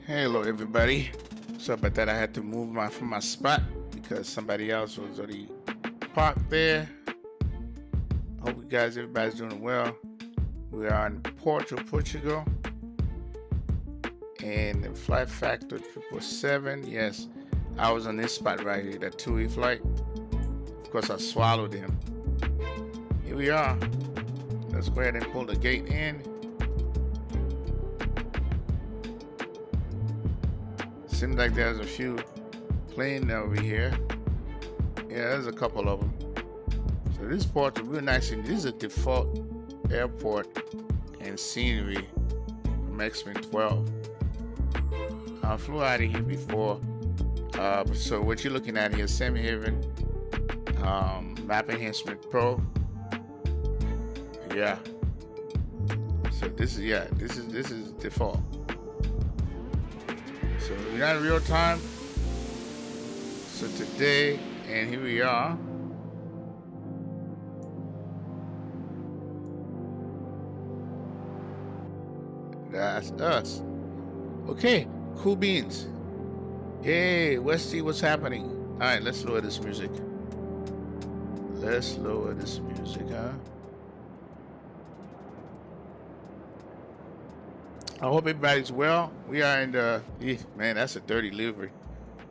Hello everybody. So about that I had to move from my spot because somebody else was already parked there. Hope you guys, everybody's doing well. We are in Porto, Portugal, and the flight factor 777. Yes, I was on this spot right here, that 2E flight. Of course, I swallowed him. Here we are. Let's go ahead and pull the gate in. Seems like there's a few planes over here. Yeah, there's a couple of them. So this port is real nice, and this is a default airport and scenery from XP12. I flew out of here before. So what you're looking at here, Sam Haven, Map Enhancement Pro. Yeah. So this is default. So we're not in real time. So today, and here we are. That's us. Okay, cool beans. Hey, let's see what's happening. All right, let's lower this music. Let's lower this music, huh? I hope everybody's well. We are in the, man, that's a dirty livery.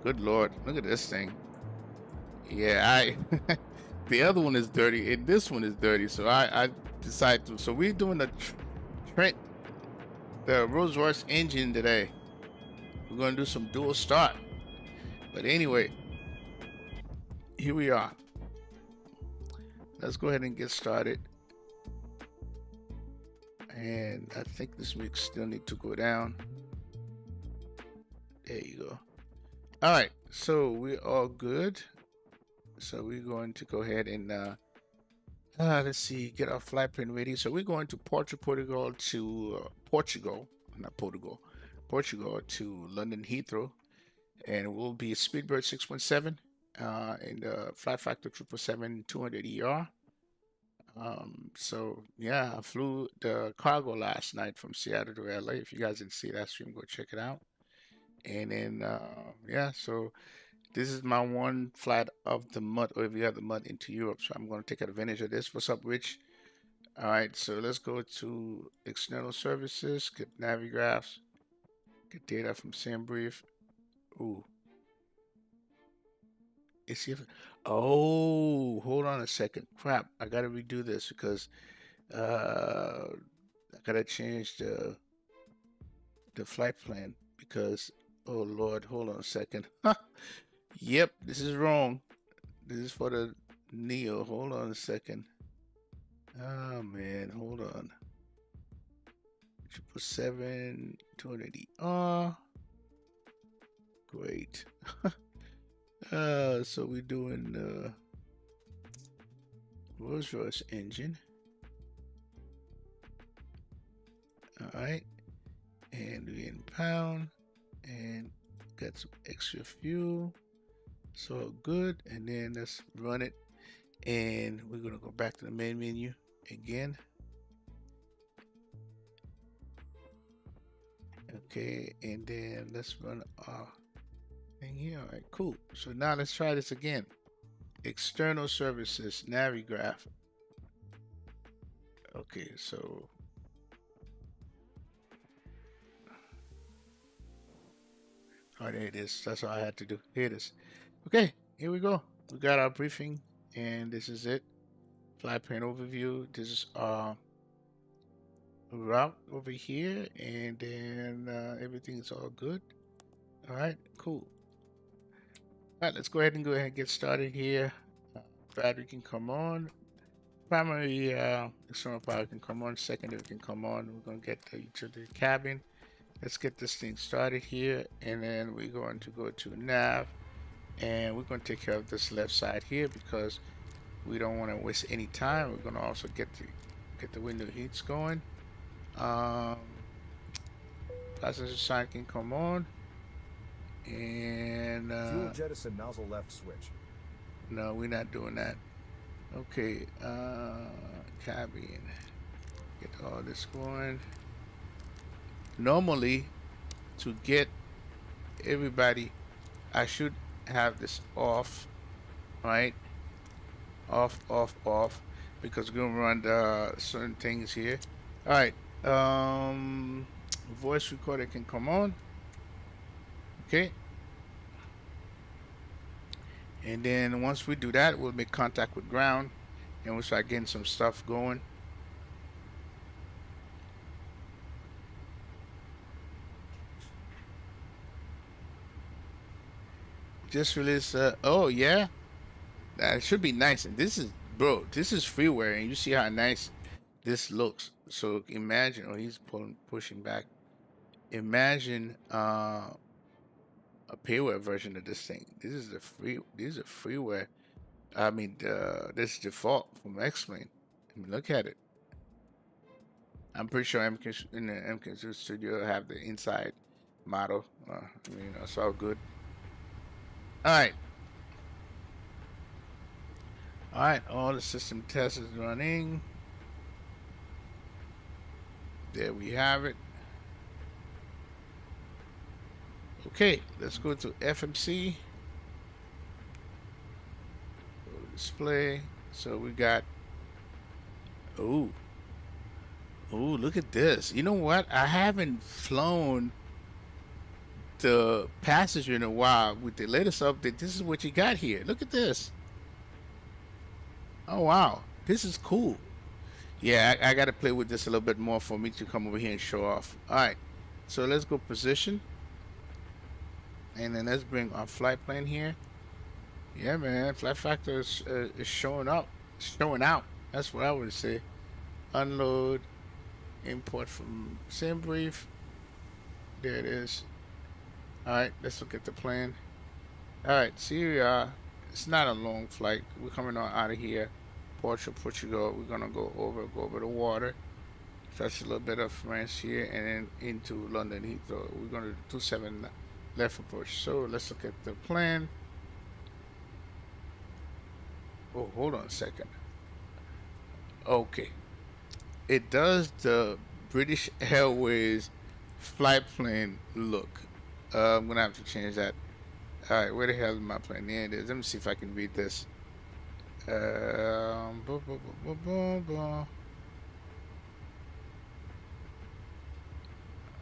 Good Lord, look at this thing. Yeah, the other one is dirty, and this one is dirty, so I decided to. So we're doing the Rolls Royce engine today. We're gonna do some dual start. But anyway, here we are. Let's go ahead and get started. And I think this mix still need to go down. There you go. All right, so we're all good. So we're going to go ahead and let's see, get our flight plan ready. So we're going to Portugal to Portugal to London Heathrow, and we'll be Speedbird 617 and flight factor 777-200ER. So yeah, I flew the cargo last night from Seattle to LA. If you guys didn't see that stream, go check it out. And then yeah, so this is my one flight of the month, or every other month, into Europe. So I'm going to take advantage of this. What's up, Rich? All right, so let's go to external services, get Navigraphs, get data from SimBrief. Ooh. Is he? Oh, hold on a second. Crap, I gotta redo this because I gotta change the flight plan because, oh Lord, hold on a second. Yep, this is wrong. This is for the Neo. Hold on a second. Oh man, hold on. 777-200ER. Great. So we're doing the Rolls Royce engine. All right, and we're in pound and got some extra fuel. So good, and then let's run it, and we're gonna go back to the main menu again. Okay, and then let's run our thing here. All right, cool. So now let's try this again. External services, Navigraph. Okay, so oh, there it is. That's all I had to do. Here it is. Okay, here we go. We got our briefing, and this is it. Flight plan overview. This is our route over here, and then everything's all good. All right, cool. All right, let's go ahead and get started here. Battery can come on. Primary external power can come on. Secondary can come on. We're gonna get to the cabin. Let's get this thing started here, and then we're going to go to nav, and we're going to take care of this left side here because we don't want to waste any time. We're going to also get the window heats going. Passenger sign can come on, and fuel jettison nozzle left switch. No, we're not doing that. Okay, cabin, get all this going. Normally, to get everybody, I should have this off, right? Off, off, off, because we're gonna run the certain things here. All right. Voice recorder can come on. Okay. And then once we do that, we'll make contact with ground and we'll start getting some stuff going. Just release, oh yeah, that should be nice. And this is, bro, this is freeware and you see how nice this looks. So imagine, oh, he's pushing back. Imagine, a payware version of this thing. This is a freeware. I mean, this is default from X-Plane. I mean, look at it. I'm pretty sure MK in the MK Studio have the inside model. I mean, it's all good. All right, all right. All the system tests is running. There we have it. Okay, let's go to FMC. Go to display. So we got. Oh, oh, look at this. You know what? I haven't flown the passenger in a while. With the latest update, this is what you got here. Look at this. Oh wow, this is cool. Yeah, I got to play with this a little bit more for me to come over here and show off. All right, so let's go position, and then let's bring our flight plan here. Yeah, man, flight factor is showing up, showing out. That's what I would say. Unload, import from sim brief. There it is. All right, let's look at the plan. All right, so here we are. It's not a long flight. We're coming on out of here, Porto, Portugal. We're gonna go over the water, touch a little bit of France here, and then into London Heathrow. We're gonna do 27 left approach. So let's look at the plan. Oh, hold on a second. Okay, it does the British Airways flight plan look. I'm gonna have to change that. All right, where the hell is my plan? There it is. Let me see if I can read this. Blah, blah, blah, blah, blah.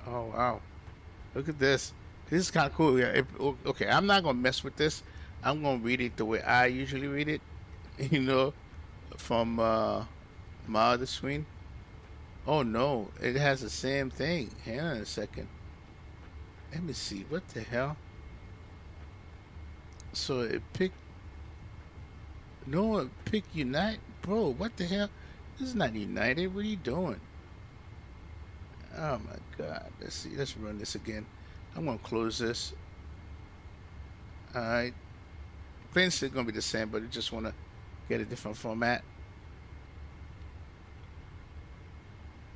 Oh wow, look at this. This is kind of cool. Yeah. Okay, I'm not gonna mess with this. I'm gonna read it the way I usually read it. You know, from my other screen. Oh no, it has the same thing. Hang on a second. Let me see. What the hell? So it picked. No, it picked Unite. Bro, what the hell? This is not United. What are you doing? Oh my God. Let's see. Let's run this again. I'm gonna close this. All right. Plane's still gonna be the same, but I just wanna get a different format.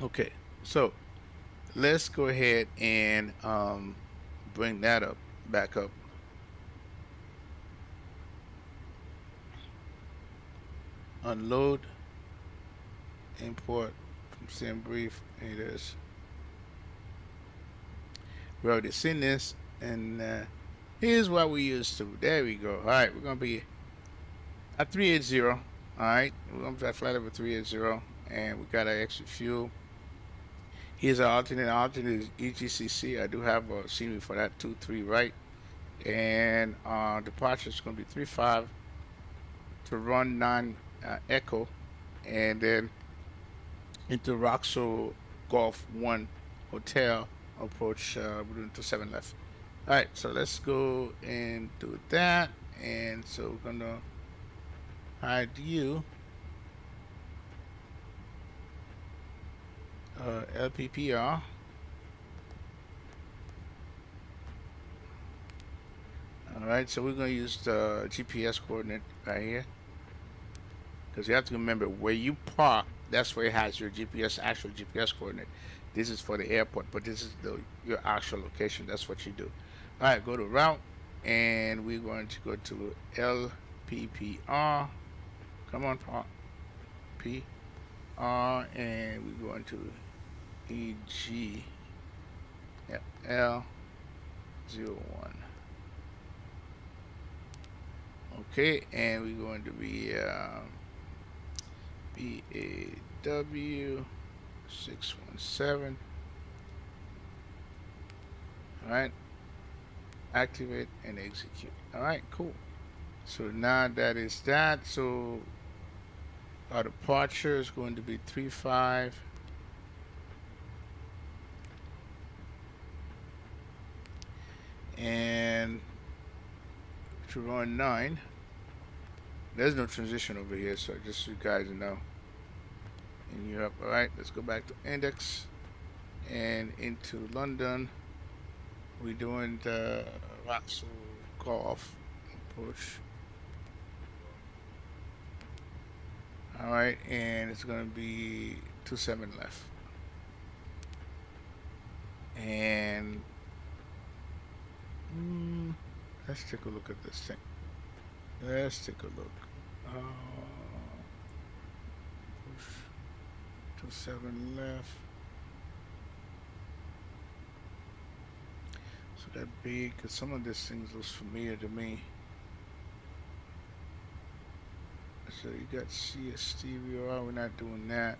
Okay. So let's go ahead and bring that up back up. Unload, import from sim brief. It is. We already seen this, and here's what we used to. There we go. All right, we're gonna be at 380. All right, we're gonna be flight over 380, and we got our extra fuel. Here's our alternate. Alternate is EGCC. I do have a scenery for that 2-3 right, and departure is gonna be 35 to run 9 Echo, and then into Roxo Golf 1 Hotel approach. We're doing 27 left. All right, so let's go and do that. And so we're gonna hide you. LPPR. All right, so we're gonna use the GPS coordinate right here, because you have to remember where you park. That's where it has your GPS, actual GPS coordinate. This is for the airport, but this is your actual location. That's what you do. All right, go to route, and we're going to go to LPPR. Come on, PR, and we're going to EGLL. 01. Okay, and we're going to be BAW 617. All right, activate and execute. All right, cool. So now that is that. So our departure is going to be 35. And to run 9. There's no transition over here, so just so you guys know. In Europe. All right, let's go back to index and into London. We're doing the Vatsim off push. All right, and it's gonna be 27 left. And let's take a look at this thing. Let's take a look. Push 27 left. So that big, because some of these things looks familiar to me. So you got CST, we're not doing that.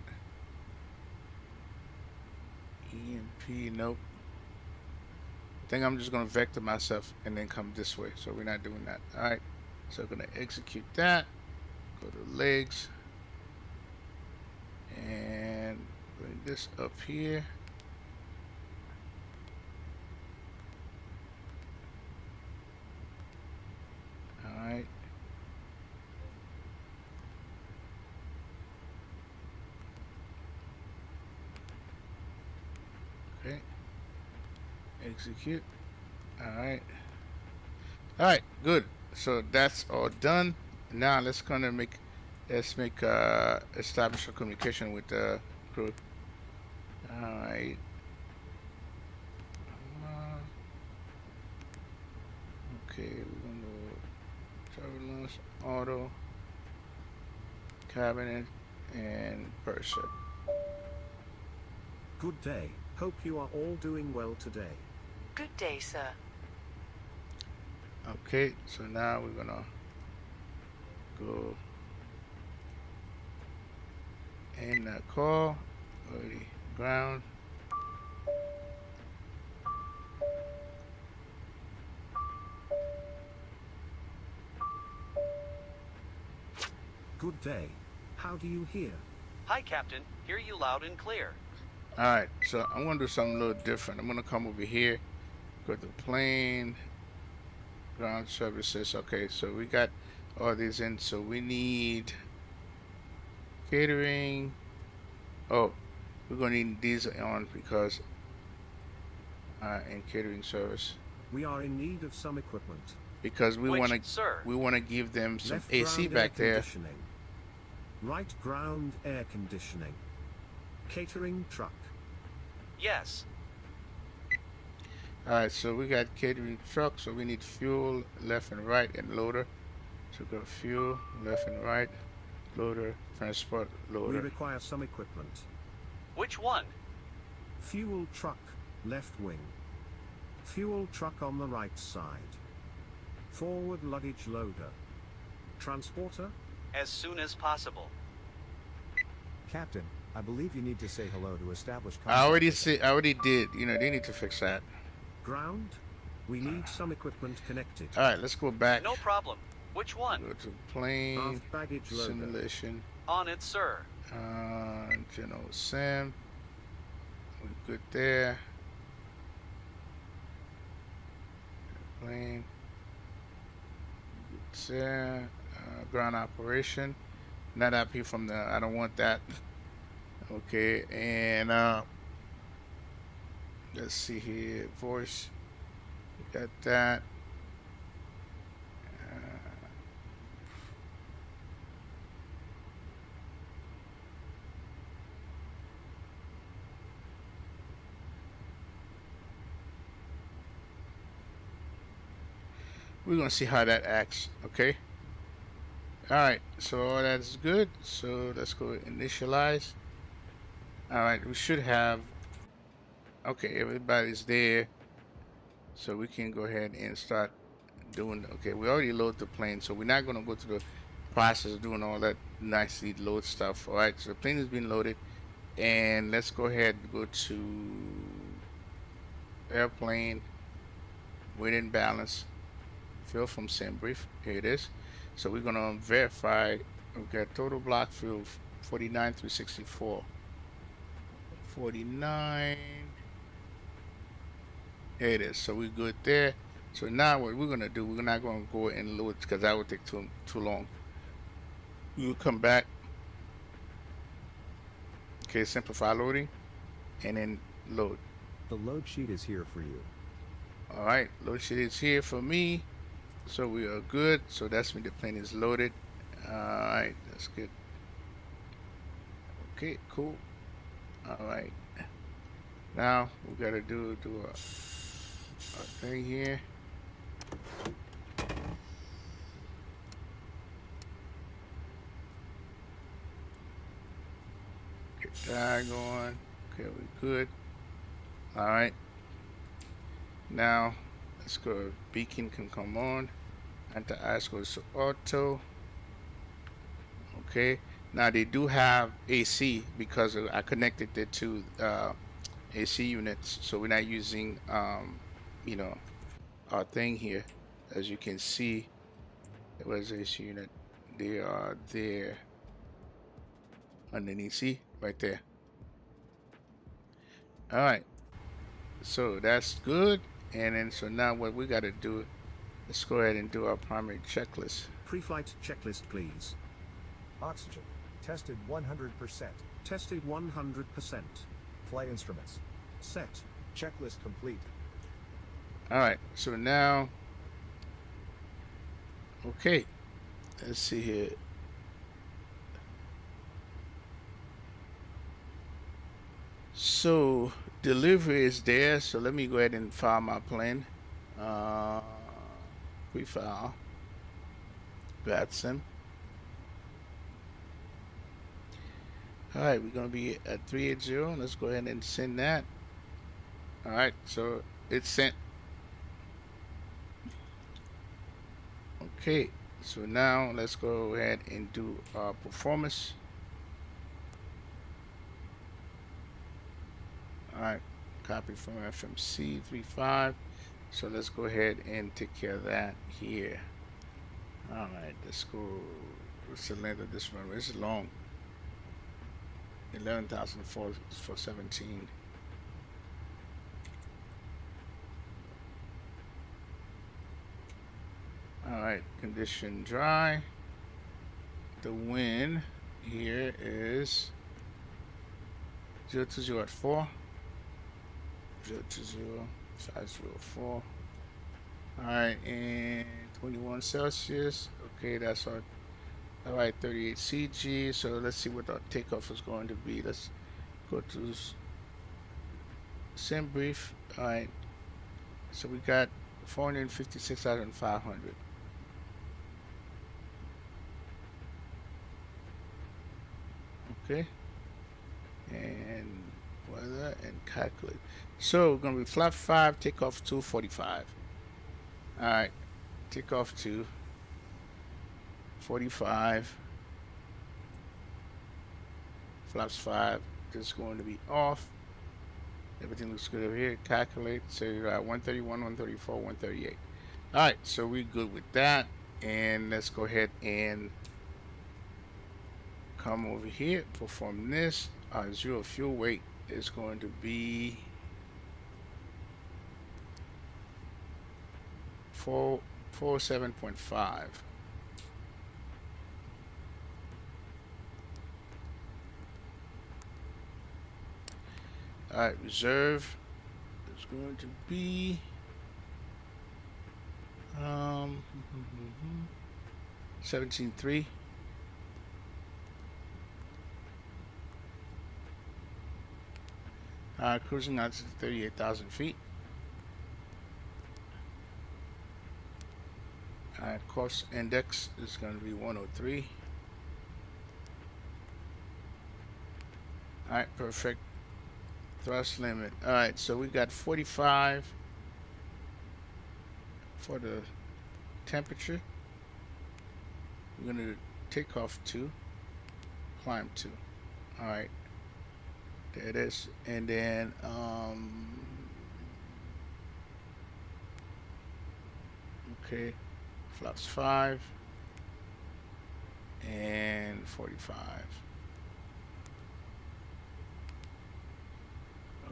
EMP, nope. I think I'm just gonna vector myself and then come this way. So we're not doing that. All right. So I'm gonna execute that. Go to legs. And bring this up here. All right. Okay. Execute. All right. All right. Good. So that's all done. Now let's make establish a communication with the crew. All right. Okay. We're gonna go turbulence, auto, cabinet, and person. Good day. Hope you are all doing well today. Good day, sir. Okay, so now we're gonna go in that call, already ground. Good day. How do you hear? Hi, Captain. Hear you loud and clear. Alright, so I'm gonna do something a little different. I'm gonna come over here, go to plane, ground services. Okay, so we got all these in, so we need catering. Oh, we're gonna need these on because in catering service. We are in need of some equipment. Because we wanna give them some Left AC ground back air there. conditioning. Right ground air conditioning. Catering truck. Yes. Alright, so we got catering truck, so we need fuel left and right and loader. So we got fuel left and right, loader, transport, loader. We require some equipment. Which one? Fuel truck, left wing. Fuel truck on the right side. Forward luggage loader. Transporter? As soon as possible. Captain, I believe you need to say hello to establish contact. I already did. You know, they need to fix that. Ground? We need some equipment connected. Alright, let's go back. No problem. Which one? Go to plane, Aft baggage loader. simulation, On it, sir. general sim. We're good there. Plane. Good there. Ground operation. Not happy from the. I don't want that. Okay, and let's see here. Voice. We got that. We're gonna see how that acts. Okay. Alright, so all that's good. So let's go initialize. Alright, we should have. Okay, everybody's there. So we can go ahead and start doing, okay, we already loaded the plane, so we're not going to go through the process of doing all that nicely load stuff. All right, so the plane has been loaded, and let's go ahead and go to airplane, weight and balance, fill from SimBrief. Here it is. So we're going to verify. We've got total block fill 49,364. 49. Here it is. So we're good there. So now what we're going to do, we're not going to go and load because that would take too long. We will come back. Okay, simplify loading and then load. The load sheet is here for you. All right, load sheet is here for me. So we are good. So that's when the plane is loaded. All right, that's good. Okay, cool. All right. Now we got to do a thing here. Get that going. Okay, we're good. All right. Now let's go. Beacon can come on. Anti-ice goes to auto. Okay. Now they do have AC because I connected it to AC units, so we're not using you know, our thing here. As you can see, it was AC unit. They are there underneath. See right there. All right. So that's good. And then so now what we got to do, let's go ahead and do our primary checklist. Pre-flight checklist, please. Oxygen. Tested 100%. Tested 100%. Flight instruments. Set. Checklist complete. All right. So now, okay. Let's see here. So delivery is there. So let me go ahead and file my plane. Pre-file. Vatsim. All right, we're gonna be at 380. Let's go ahead and send that. All right, so it's sent. Okay, so now let's go ahead and do our performance. All right, copy from FMC 35. So let's go ahead and take care of that here. All right, let's go. What's the length of this runway? This is long. 11,417. All right, condition dry. The wind here is 020 at 4. 020, 504. All right, and 21 Celsius. Okay, that's our. All right, 38 CG. So let's see what our takeoff is going to be. Let's go to SimBrief. All right. So we got 456,500. Okay. And weather and calculate. So we're going to be flap 5, takeoff 245. All right. Takeoff 245. Flaps 5 is going to be off. Everything looks good over here. Calculate. So you're at 131, 134, 138. All right. So we're good with that. And let's go ahead and come over here. Perform this. Our zero fuel weight is going to be 447.5. All right, reserve is going to be 17.3. Cruising out to 38,000 feet. Course index is going to be 103. All right, perfect. Thrust limit. All right, so we got 45. for the temperature, we're gonna do takeoff 2, climb 2. All right, there it is. And then okay, flaps 5 and 45.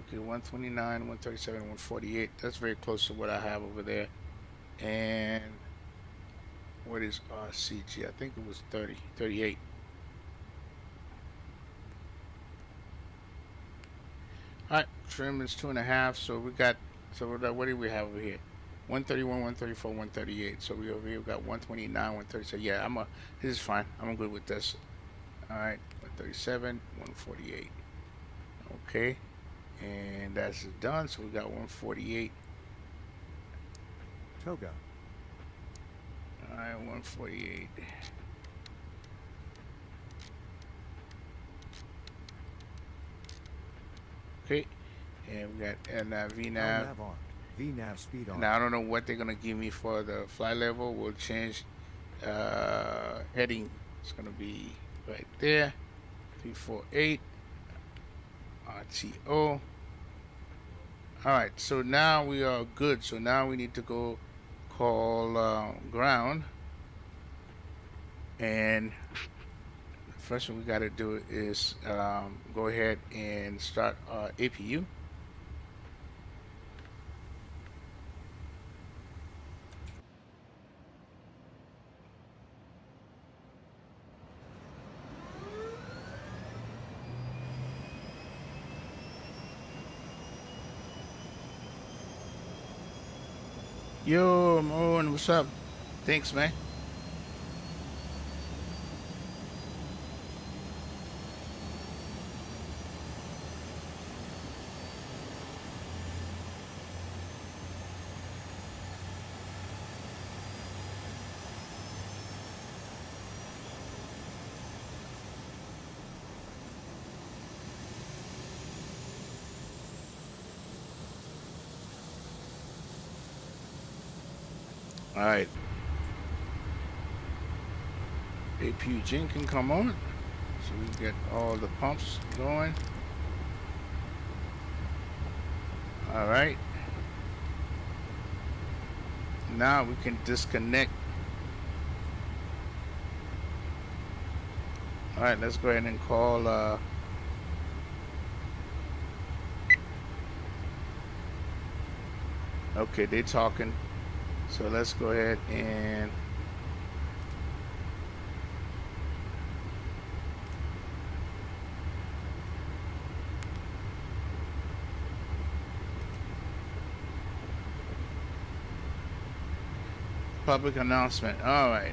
Okay, 129, 137, 148. That's very close to what I have over there. And what is RCG? I think it was 30, 38. All right, trim is 2.5. So we got, so what do we have over here? 131, 134, 138. So we over here we got 129, 137. Yeah, this is fine. I'm good with this. All right, 137, 148. Okay, and that's done. So we got 148. Toga. All right, 148. Okay, and we got VNav. LNAV on. VNav speed on. Now I don't know what they're gonna give me for the fly level. We'll change heading. It's gonna be right there. 348 RTO. All right, so now we are good. So now we need to go call ground, and the first thing we got to do is go ahead and start our APU. Yo, Moen, what's up? Thanks, man. All right. APU gen can come on. So we get all the pumps going. All right. Now we can disconnect. All right, let's go ahead and call okay, they're talking. So let's go ahead and public announcement. All right.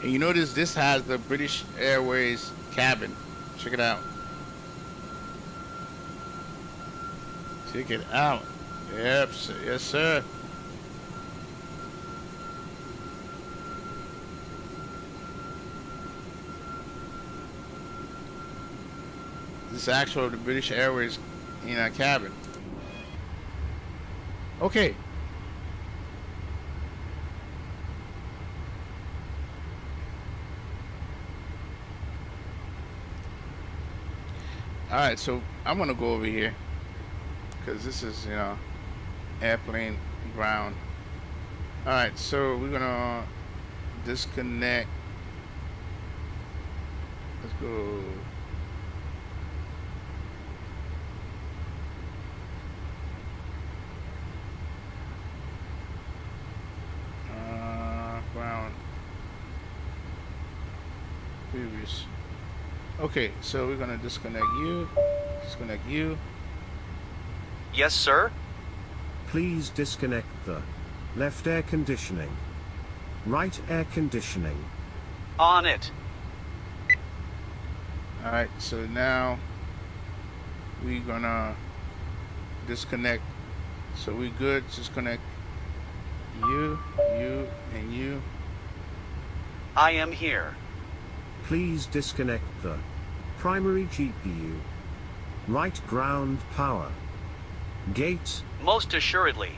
And you notice this has the British Airways cabin. Check it out. Check it out. Yep, yes, sir. This is actual the British Airways, cabin. Okay. All right, so I'm gonna go over here because this is, airplane ground. All right, so we're gonna disconnect. Let's go. Ground. Previous. Okay, so we're gonna disconnect you. Disconnect you. Yes, sir. Please disconnect the left air conditioning. Right air conditioning. On it. All right, so now we're gonna disconnect so we good. Just connect you, you, and you. I am here. Please disconnect the primary GPU. Right ground power. Gate. Most assuredly.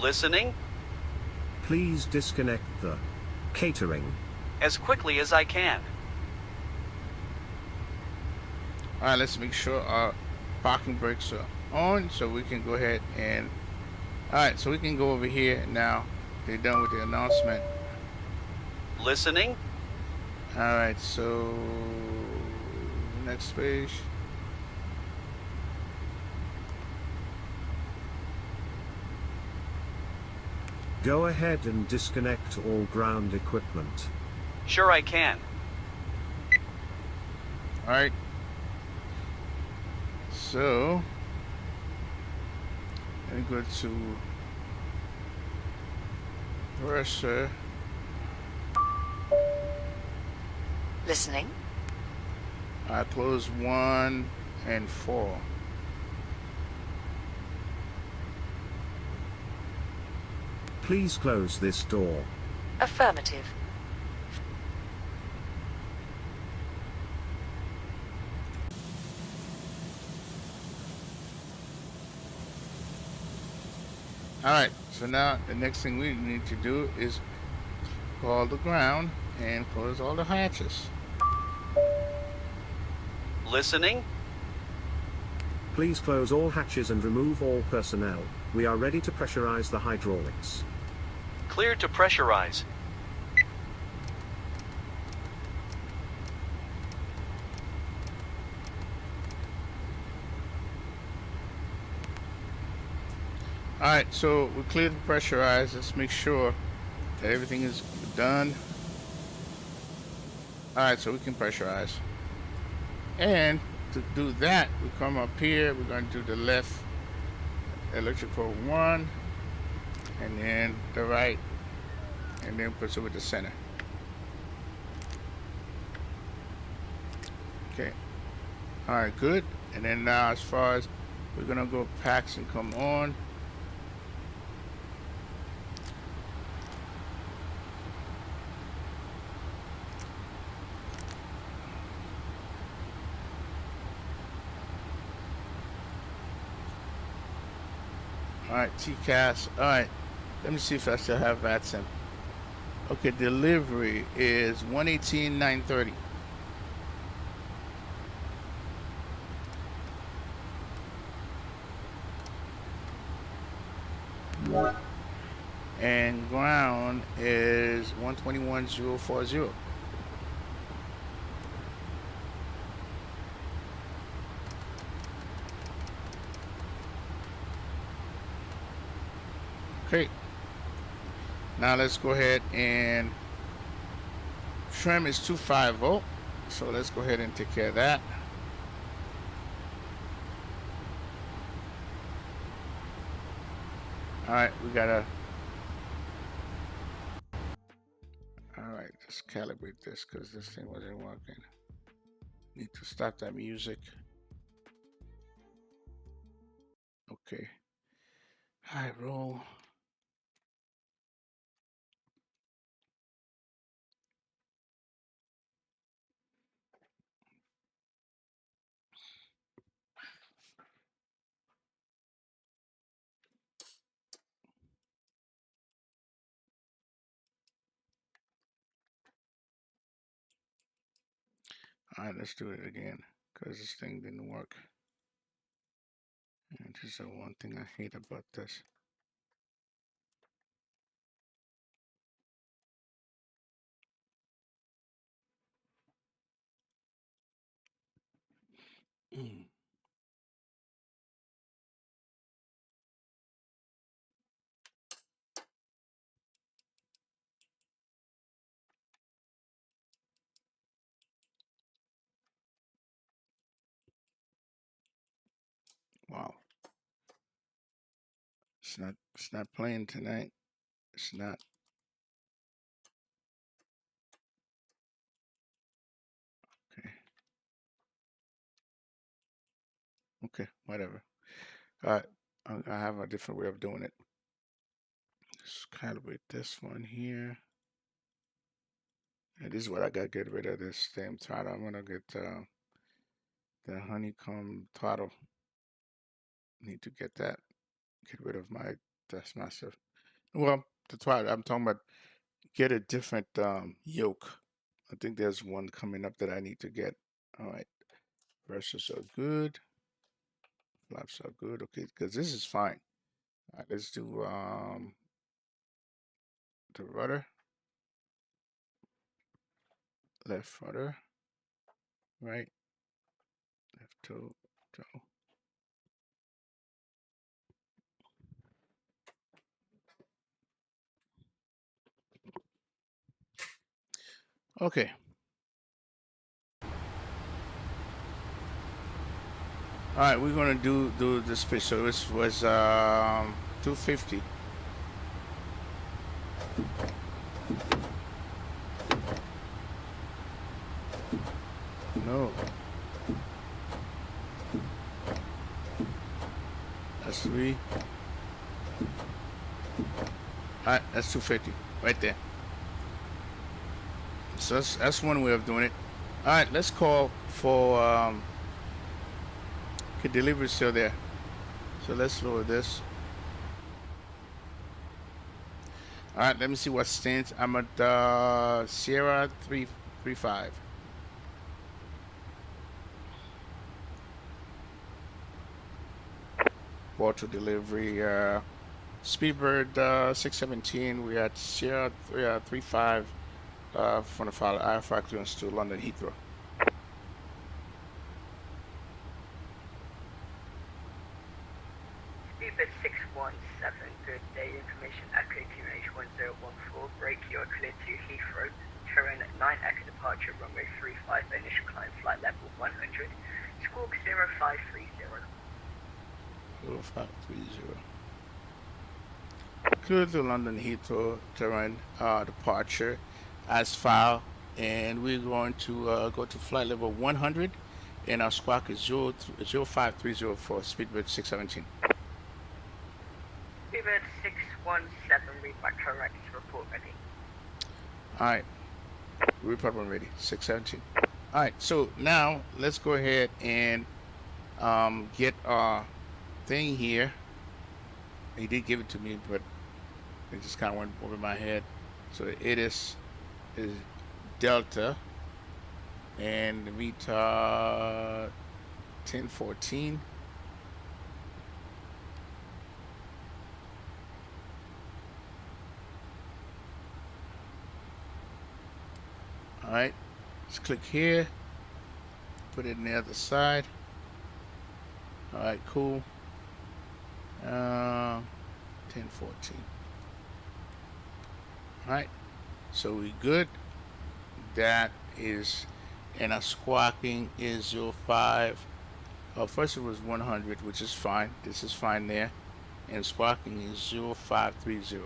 Listening Please disconnect the catering. as quickly as I can. All right, let's make sure our parking brakes are on so we can go ahead and, all right, so we can go over here now. They're done with the announcement. Listening All right, so next page. Go ahead and disconnect all ground equipment. sure I can. All right. So let me go to Versa. Listening. Close 1 and 4. Please close this door. Affirmative. All right, so now the next thing we need to do is call the ground and close all the hatches. Listening Please close all hatches and remove all personnel. We are ready to pressurize the hydraulics. clear to pressurize. All right, so we cleared the pressurize. Let's make sure that everything is done. All right, so we can pressurize. And to do that, we come up here. We're going to do the left electrical 1, and then the right, and then push it with the center. Okay. All right, good. And then now, as far as we're gonna go packs and come on. All right, TCAS. All right, let me see if I still have Vatsim. Okay, delivery is 118,930. And ground is 121,040. Okay. Now let's go ahead and trim is 250. So let's go ahead and take care of that. All right, we gotta. All right, let's calibrate this because this thing wasn't working. Need to stop that music. Okay. High roll. All right, let's do it again because this thing didn't work. And this is the one thing I hate about this. Wow. It's not playing tonight. It's not. Okay, whatever. All right, I have a different way of doing it. Let's calibrate this one here. And this is what I got to get rid of this stem throttle. I'm going to get the honeycomb throttle. Need to get that. Get rid of my Taskmaster. Well, the throttle, I'm talking about get a different yoke. I think there's one coming up that I need to get. All right. Brushes are good. Flaps are good. Okay, because this is fine. All right, let's do the rudder. Left rudder. Right. Left toe. Toe. Okay. All right, we're gonna do this pitch. So this was 250. No. That's 3. All right, that's 250 right there. So that's one way of doing it. All right, let's call for okay, delivery still there. So let's lower this. All right, let me see what stands. I'm at Sierra 335. Porto delivery. Speedbird 617. We at Sierra 35 from the file IFR clearance to London Heathrow. Speedbird 617, good day. Information Echo QH1014. Break, you are clear to Heathrow. Terrain 9 Echo departure, runway 35. Initial climb, flight level 100. Squawk 0530. 0530. Clear to London Heathrow, terrain departure as file, and we're going to go to flight level 100, and our squawk is 0530 for Speedbird 617. Speedbird 617, read back correct, report ready. Alright, report when ready, 617. Alright, so now let's go ahead and get our thing here. He did give it to me, but it just kind of went over my head. So it is Delta and the retard 1014. All right, let's click here, put it on the other side. All right, cool. 1014. All right, so we good. That is, and our squawking is 05. First it was 100, which is fine. This is fine there. And squawking is 0530.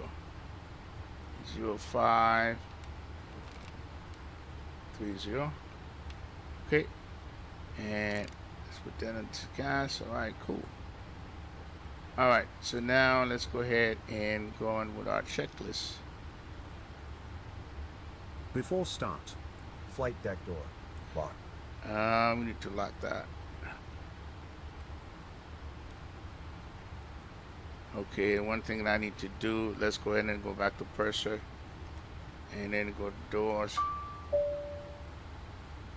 0530. Okay. And let's put that into gas. All right, cool. All right, so now let's go ahead and go on with our checklist. Before start, flight deck door, lock. We need to lock that. Okay, one thing that I need to do, let's go ahead and go back to purser and then go to doors.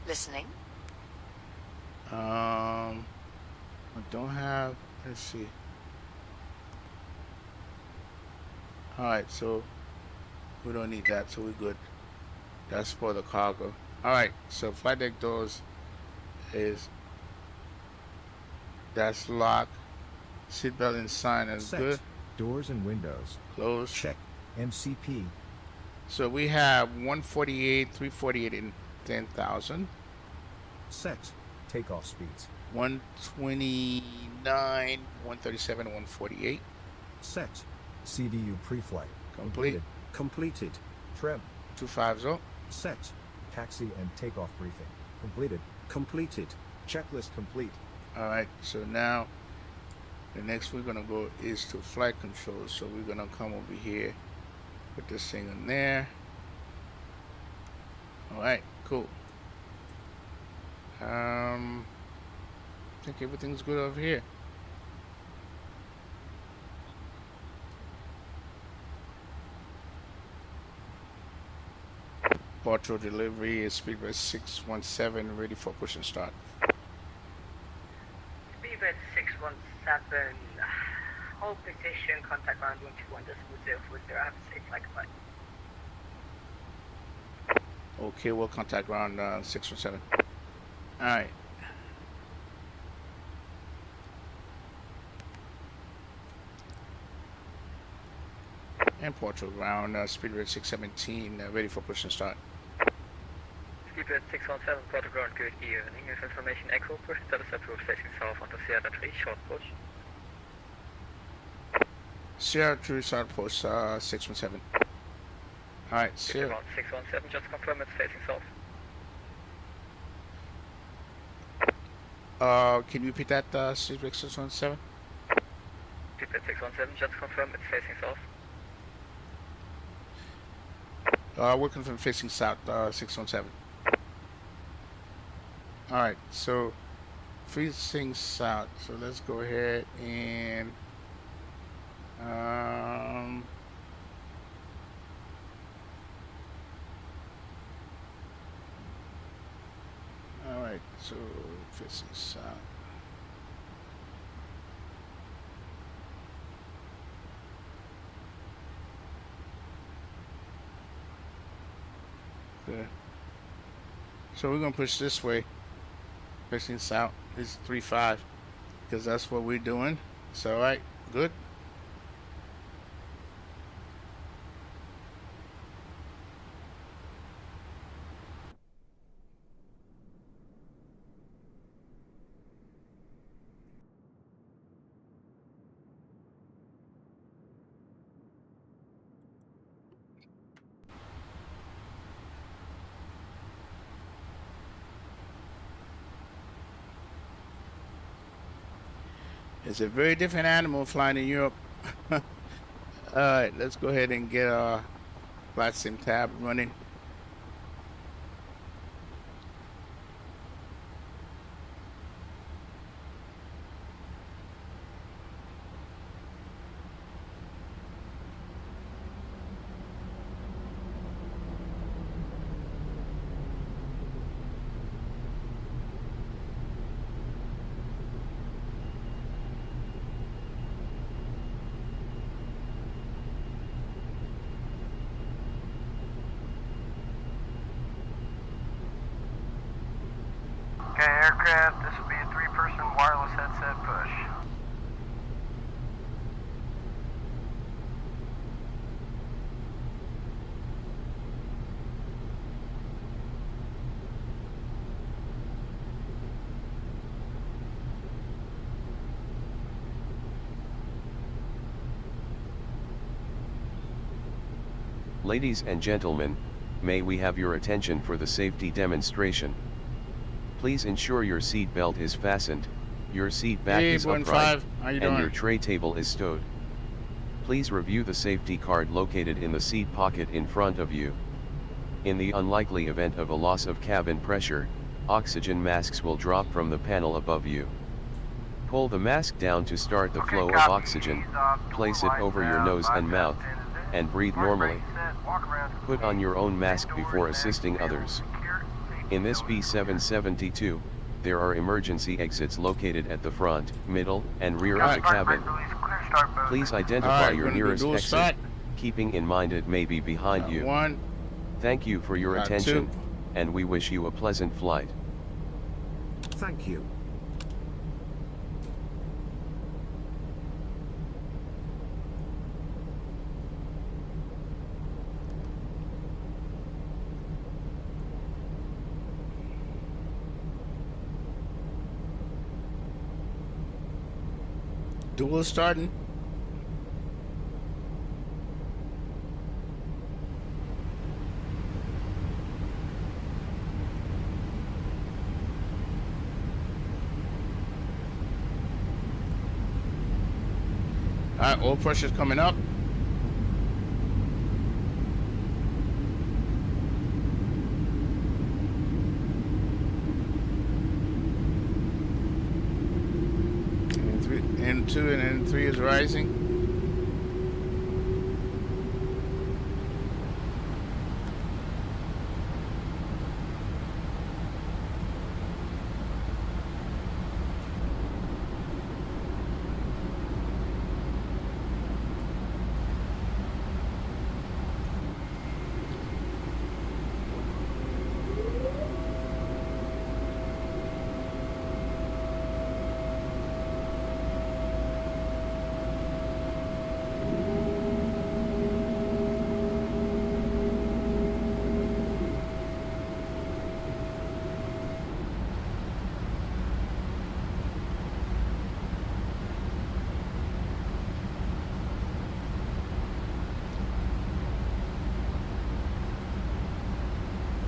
Listening. I don't have, let's see. All right, so we don't need that, so we're good. That's for the cargo. All right, so flight deck doors is, that's locked. Seatbelt and sign is Set. good. Doors and windows. Close. Check. MCP. So we have 148, 348, and 10,000. Set. Takeoff speeds. 129, 137, and 148. Set. CDU pre-flight. Complete. Completed. Trim. 250. Set. Taxi and takeoff briefing. Completed. Completed. Checklist complete. All right, so now the next we're gonna go is to flight control. So we're gonna come over here, put this thing in there. All right, cool. I think everything's good over here. Porto delivery is Speedbird 617 ready for push and start. Speedbird 617, hold position, contact ground 121.040, have a safe flight, goodbye. Okay, we'll contact ground 617. Alright. And Porto ground Speedbird 617 ready for push and start. Speedbird 617, Porto ground, good evening. With information echo, push status approach facing south onto Sierra 3, short push. Sierra 3, short push 617. Alright, Sierra. 617, just confirm it's facing south. Can you repeat that, Speedbird 617? Speedbird 617, just confirm it's facing south. Working from facing south 617. Alright, so facing south. So let's go ahead and alright, so facing south. Okay. So we're gonna push this way, facing south. It's 3-5 because that's what we're doing. So alright, good. It's a very different animal flying in Europe. Alright, let's go ahead and get our Vatsim tab running. Okay, aircraft, this will be a 3-person wireless headset push. Ladies and gentlemen, may we have your attention for the safety demonstration. Please ensure your seat belt is fastened, your seat back is upright, and your tray table is stowed. Please review the safety card located in the seat pocket in front of you. In the unlikely event of a loss of cabin pressure, oxygen masks will drop from the panel above you. Pull the mask down to start the flow of oxygen, place it over your nose and mouth, and breathe normally. Put on your own mask before assisting others. In this B772, there are emergency exits located at the front, middle, and rear of the cabin. Please identify your nearest exit, keeping in mind it may be behind you. Thank you for your attention, and we wish you a pleasant flight. Thank you. Dual starting. Alright, oil pressure's coming up. And 2 and then 3 is rising.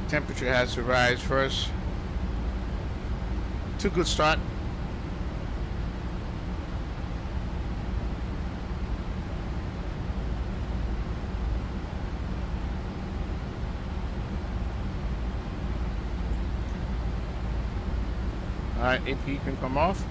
Temperature has to rise first. It's a good start. Alright, AP can come off.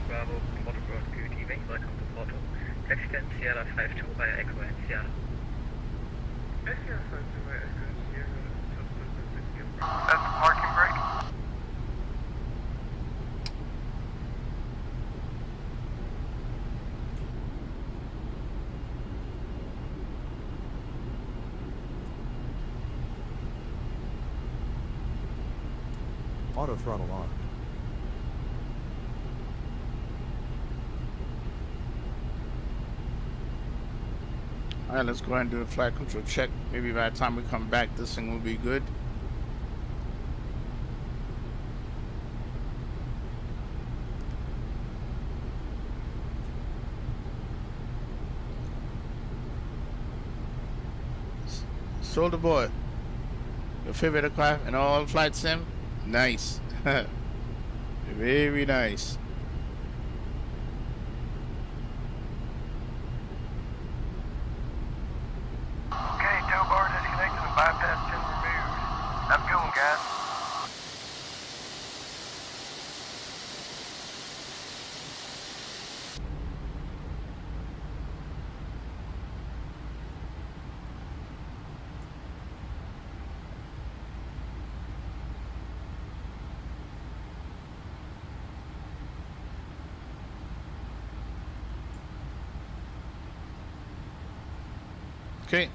Bravo, Porto Broad QTV, welcome to Porto. Taxi to Sierra 52 via Echo and Sierra. Sierra 52 via Echo and Sierra. That's the parking brake. Auto throttle on. Alright, let's go ahead and do a flight control check. Maybe by the time we come back, this thing will be good. Soldier boy, your favorite aircraft in all flight sim? Nice. Very nice. Bypass pin removed. I'm going, guys. Okay.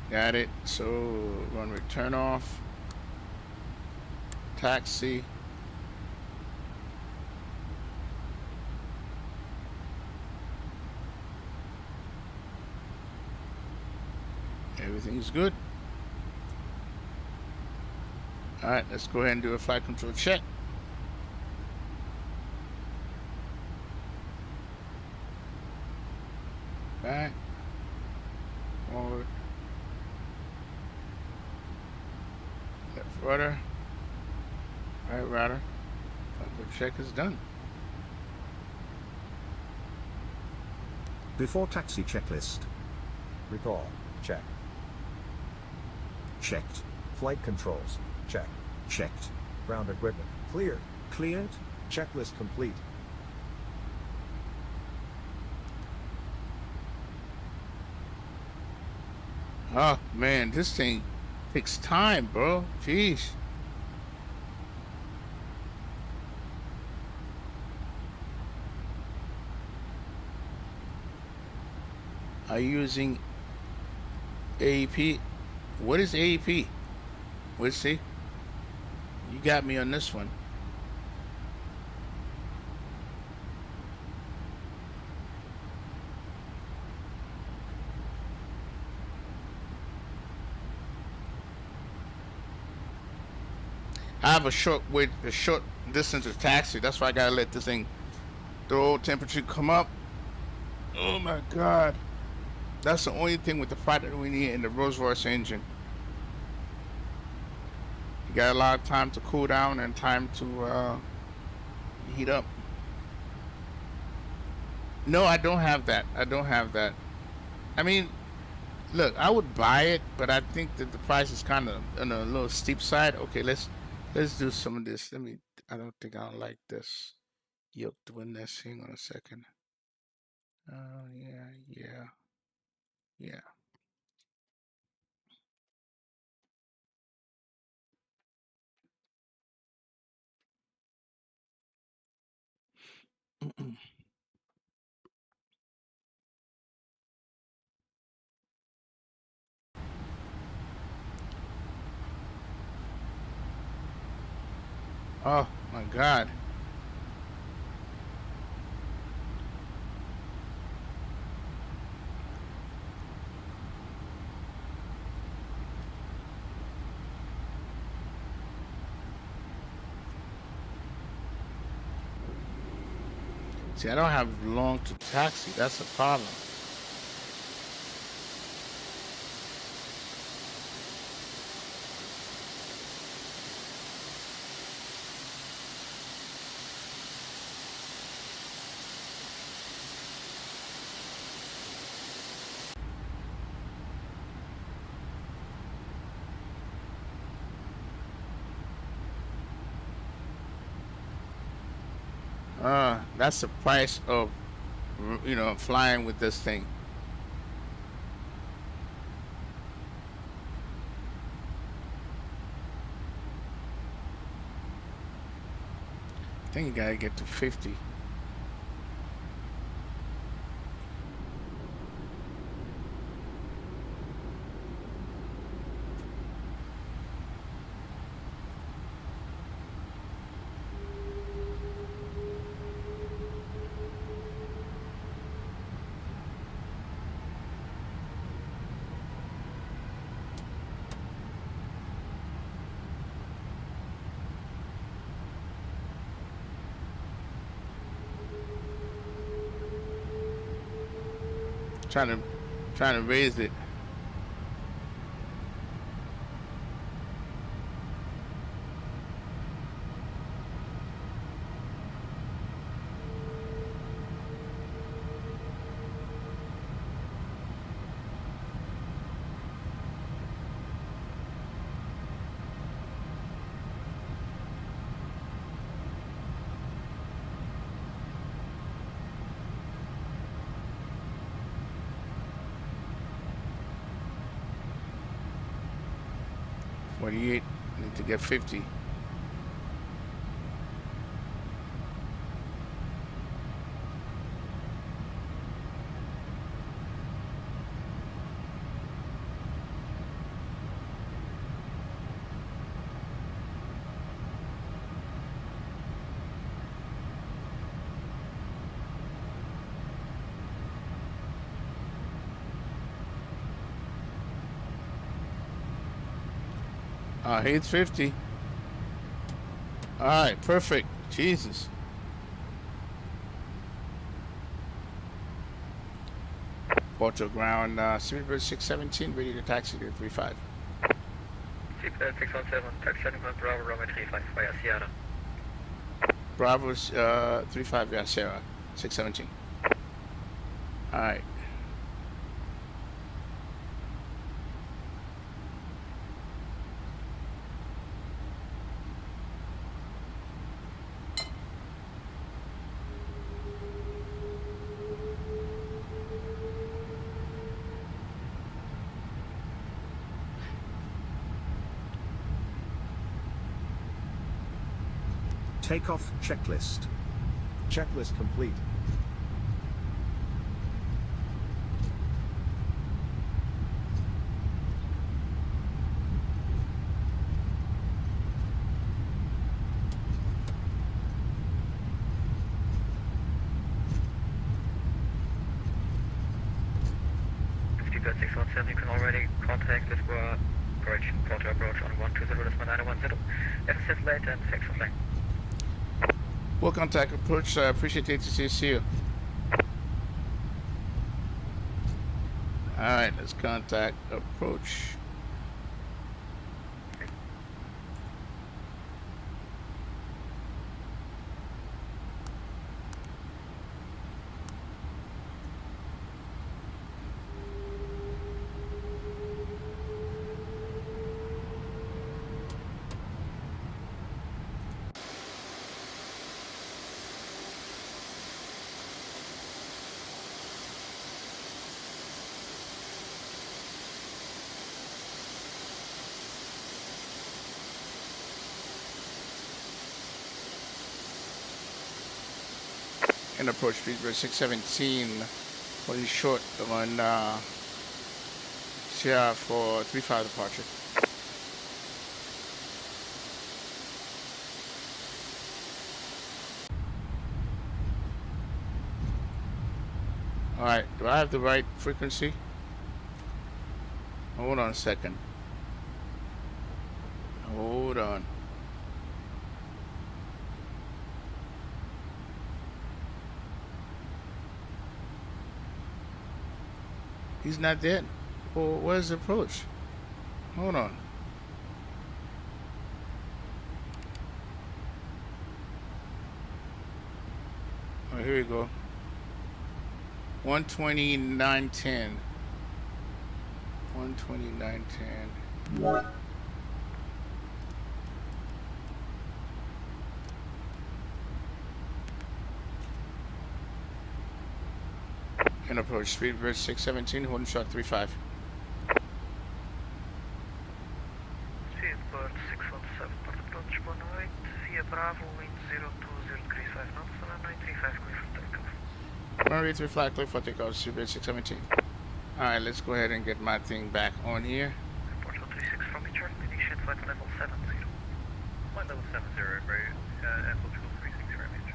Got it. So runway turn off. Taxi. Everything's good. Alright, let's go ahead and do a flight control check. Back. Forward. Left rudder. Right rudder. Flight control check is done. Before taxi checklist. Recall. Check. Checked. Flight controls. Check. Checked. Ground equipment. Cleared. Cleared. Checklist complete. Oh man, this thing takes time, bro. Jeez. Are you using AEP? What is AEP? Let's see. got me on this one. I have a short distance of taxi. That's why I gotta let this thing, the old temperature come up. Oh my God. That's the only thing with the fight that we need in the Rolls-Royce engine. You got a lot of time to cool down and time to heat up. No, I don't have that. I don't have that. I mean, look, I would buy it, but I think that the price is kind of on a little steep side. Okay, let's do some of this. I don't think I like this. Yoke doing this. Hang on a second. Yeah. Oh my God. See, I don't have long to taxi. That's a problem. That's the price of, flying with this thing. I think you gotta get to 50. Trying to raise it. Need to get 50. It's 50. All right, perfect. Jesus. Porto ground, Speedbird 617, ready to taxi to 35. Speedbird 617, taxi to Bravo, runway 35, via Sierra. Bravo's 35, yeah, Sierra, 617. All right. Takeoff checklist. Checklist complete. Seatbelt 617, you can already contact this for correction Porto approach on 120.910. Have a safe flight and thanks for flying. We'll contact approach. Appreciate the ATC. See you. Alright, let's contact approach. And approach speed for 617, holding short on Sierra for 35 departure. Alright, do I have the right frequency? Hold on a second. Hold on. He's not dead. Well, where's the approach? Hold on. Oh, here we go. 129.10. 129.10. And approach speed bridge 617, holding short 35. Seatbelt 617, Porto approach 108, via Bravo, wind 02035 knots, runway 35, clear for takeoff. Runway 35, clear for takeoff, speed bridge 617. Alright, let's go ahead and get my thing back on here. Porto 36 from Richard, initiate flight level 70. Flight level 70, right, and Portugal 36 from Richard.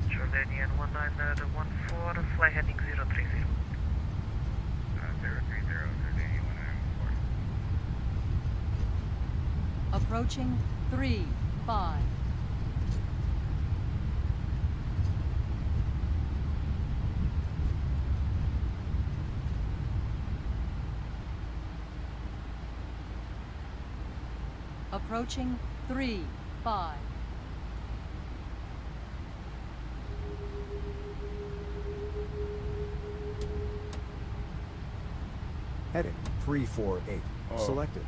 Jordanian 1914, fly heading 030. 030, Jordanian 1914. Approaching 3-5. Approaching 3-5. Heading 348. Oh. Selected.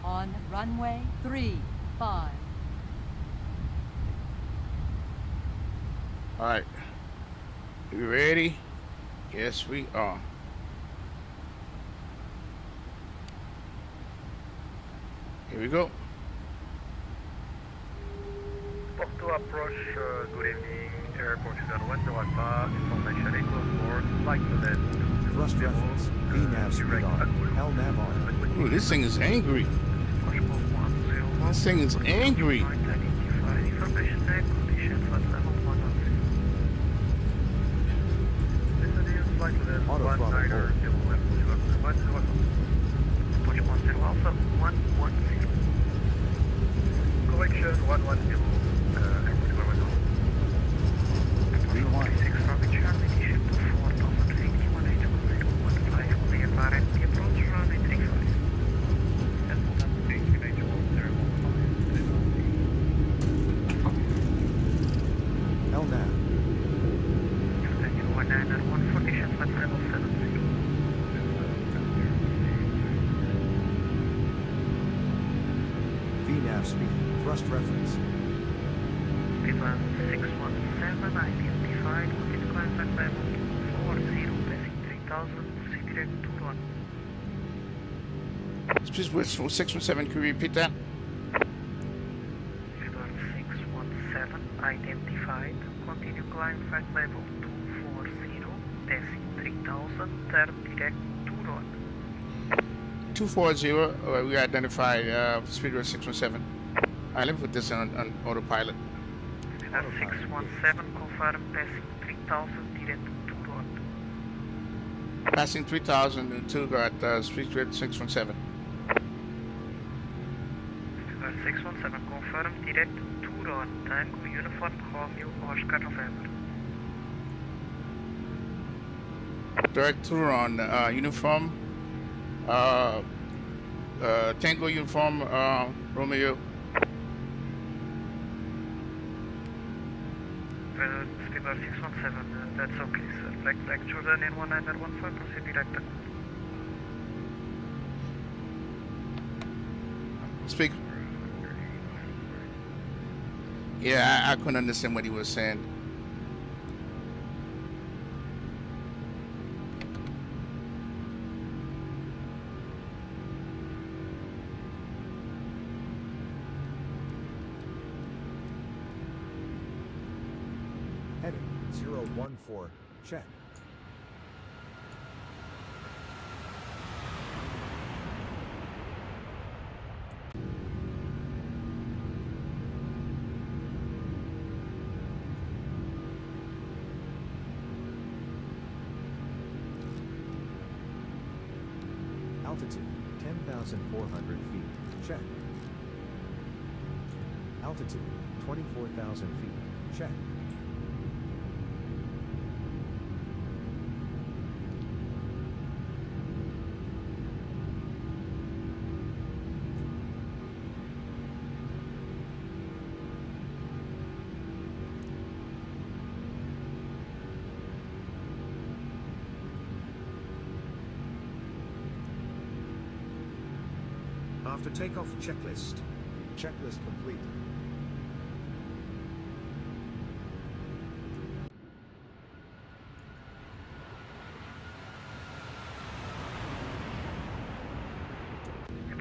On runway 35. Alright. You ready? Yes, we are. Here we go. Porto approach, good evening, Airport 101 Alpha, information equals for flight to that. Thrust reference. VNAV speed on. LNAV on. Ooh, this thing is angry. This thing is angry. Information net, condition, flight level 106. Flight to that Auto throttle 19 hold. Approach 10 Alpha 110. Correction 110. V1. 6 from Richard, initiate to 4000 feet, 180.15, clear for empty approach, runway 35. LNAV. Jordanian 1914, flight level 70. VNAV speed. Thrust reference. P1 617, identified, continue climb flight level 40, passing 3000, secret 21. Speed bridge 617, can you repeat that? P1 617, identified, continue climb flight level 240, passing 3000, turn direct to run. 240, we identified speed rate 617. Let me put this on autopilot. Speedbird 617, confirm passing 3000 direct to road. Passing 3002 at speed rate 617. Speedbird 617, confirm direct to road. Tango Uniform Romeo Oscar November. Direct tour on uniform Tango Uniform Romeo. Speedbird 617, that's okay, sir. Black Jordan in 1915, proceed direct. Speak. Yeah, I couldn't understand what he was saying. Heading 014, check. Altitude 10,400 feet, check. Altitude 24,000 feet, check. After takeoff checklist. Checklist complete.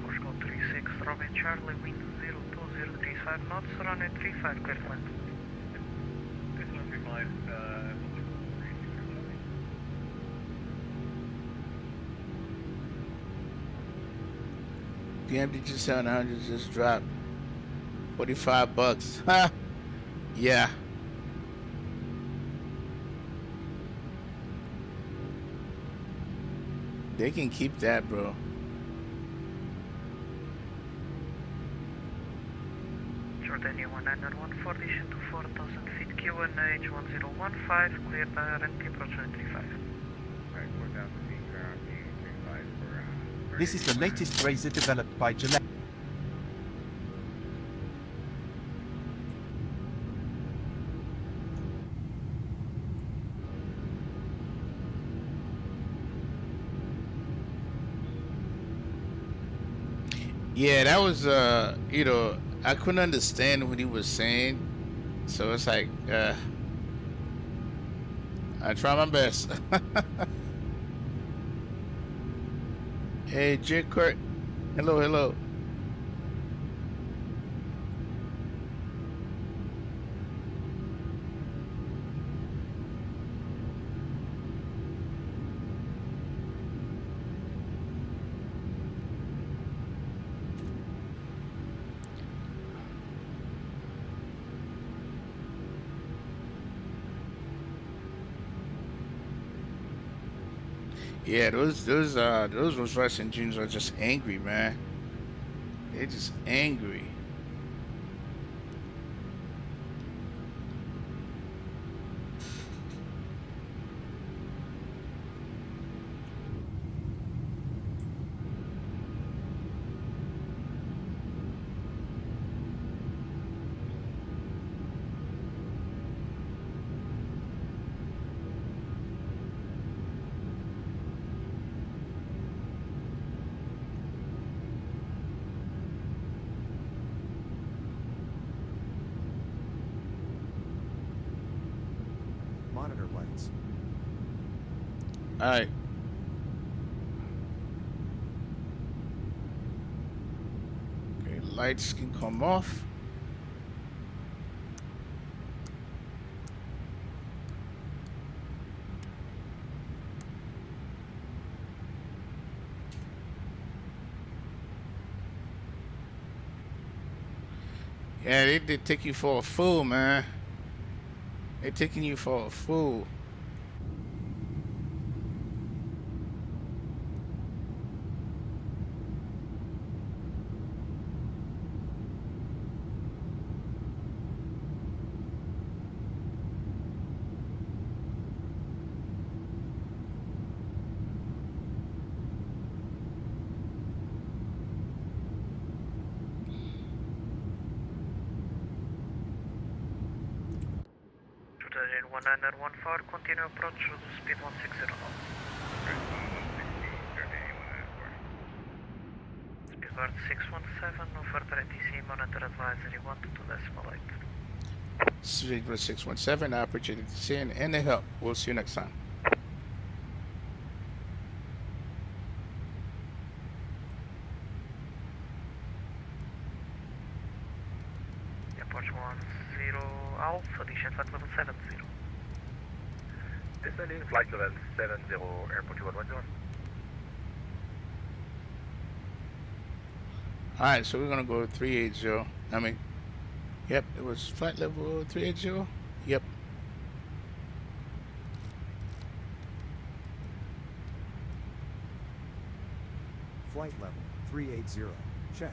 Porto 36, Robin Charlie, wind 02035 knots, runway 35, clear to land. The MDG 700 just dropped $45. Ha! Yeah. They can keep that, bro. Jordania 1914, descend to 4000 feet, QNH 1015, clear RNP approach 935. This is the latest razor developed by Gillette. Yeah, that was you know, I couldn't understand what he was saying, so it's like I try my best. Hey, J. Kurt. Hello, hello. Yeah, those Rolls-Royce engines are just angry, man. They're just angry. Monitor lights. All right. Okay, lights can come off. Yeah, they did take you for a fool, man. They're taking you for a fool. United 1914, continue approach with speed 160 knots. Speed guard 617, over 30C, monitor advisory 122.8. Speedbird 617, I appreciate it. Seeing any help. We'll see you next time. Approach 10 Alpha, addition flight level 70. Descending flight level 70, airport 2110. Alright, so we're gonna go 380. I mean, yep, it was flight level 380. Yep. Flight level 380. Check.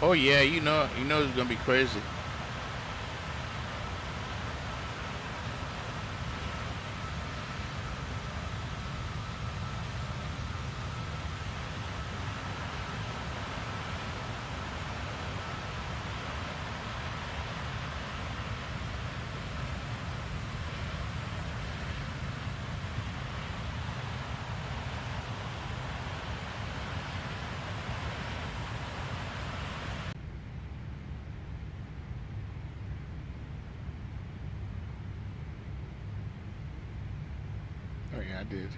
Oh yeah, you know it's gonna be crazy. Oh yeah, I did.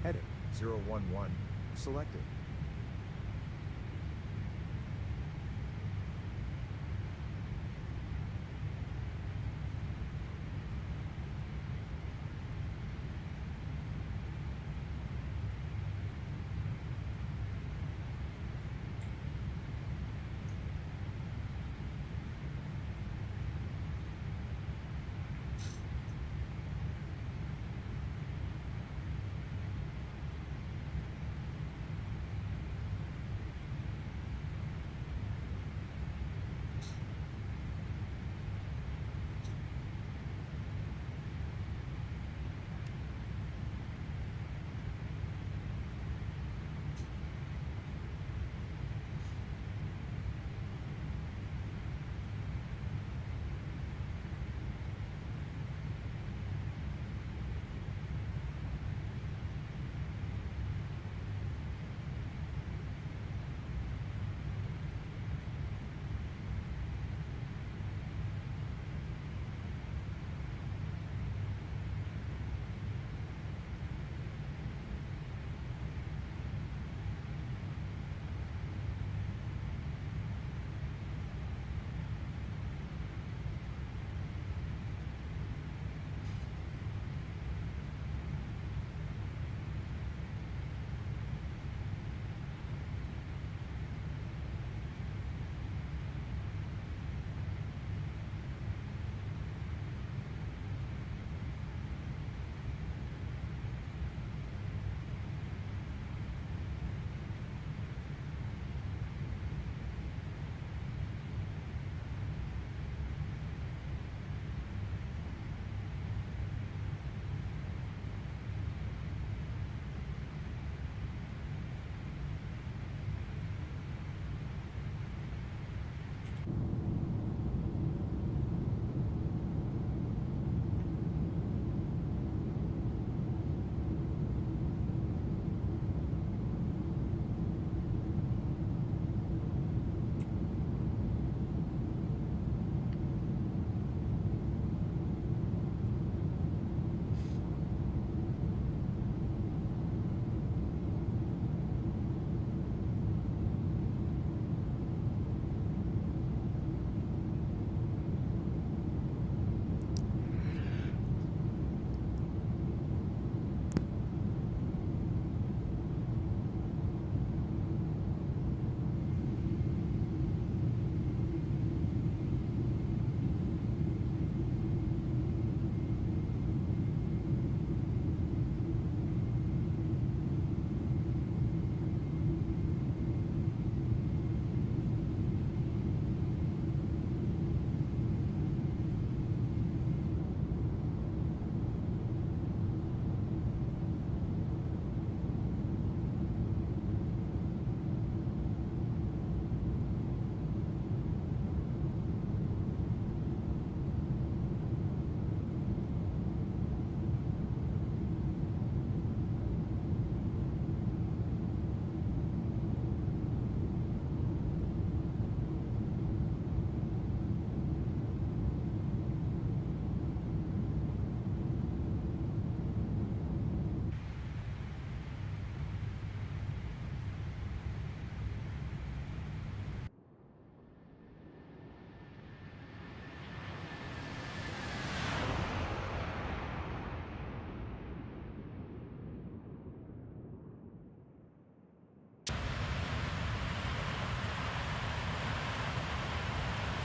Heading 011. Selected.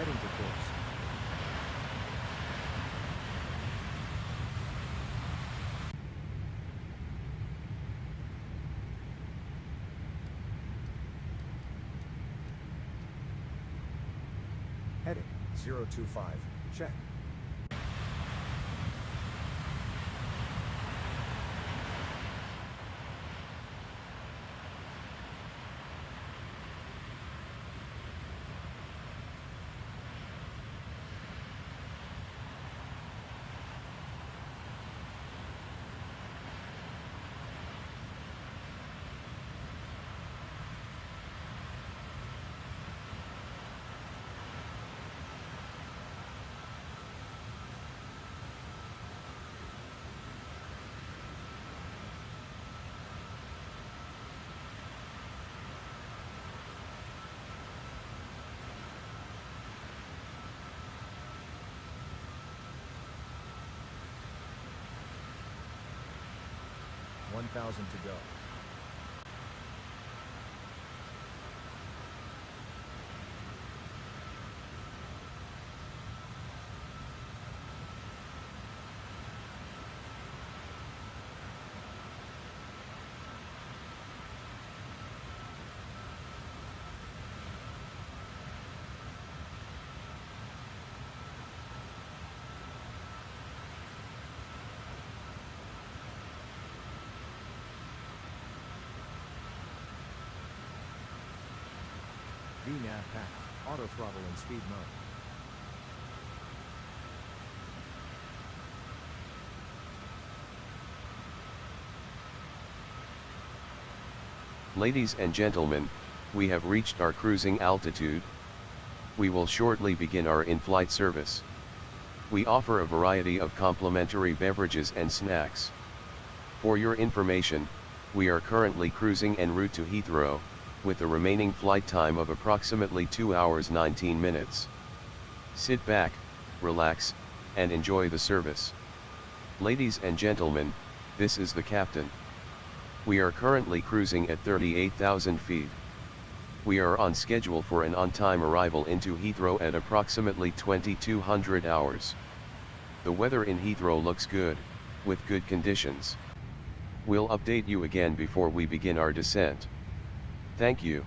Heading to course. Heading 025. Check. $1,000 to go. VNAV path, auto throttle in speed mode. Ladies and gentlemen, we have reached our cruising altitude. We will shortly begin our in-flight service. We offer a variety of complimentary beverages and snacks. For your information, we are currently cruising en route to Heathrow, with a remaining flight time of approximately 2 hours 19 minutes. Sit back, relax, and enjoy the service. Ladies and gentlemen, this is the captain. We are currently cruising at 38,000 feet. We are on schedule for an on-time arrival into Heathrow at approximately 2200 hours. The weather in Heathrow looks good, with good conditions. We'll update you again before we begin our descent. Thank you.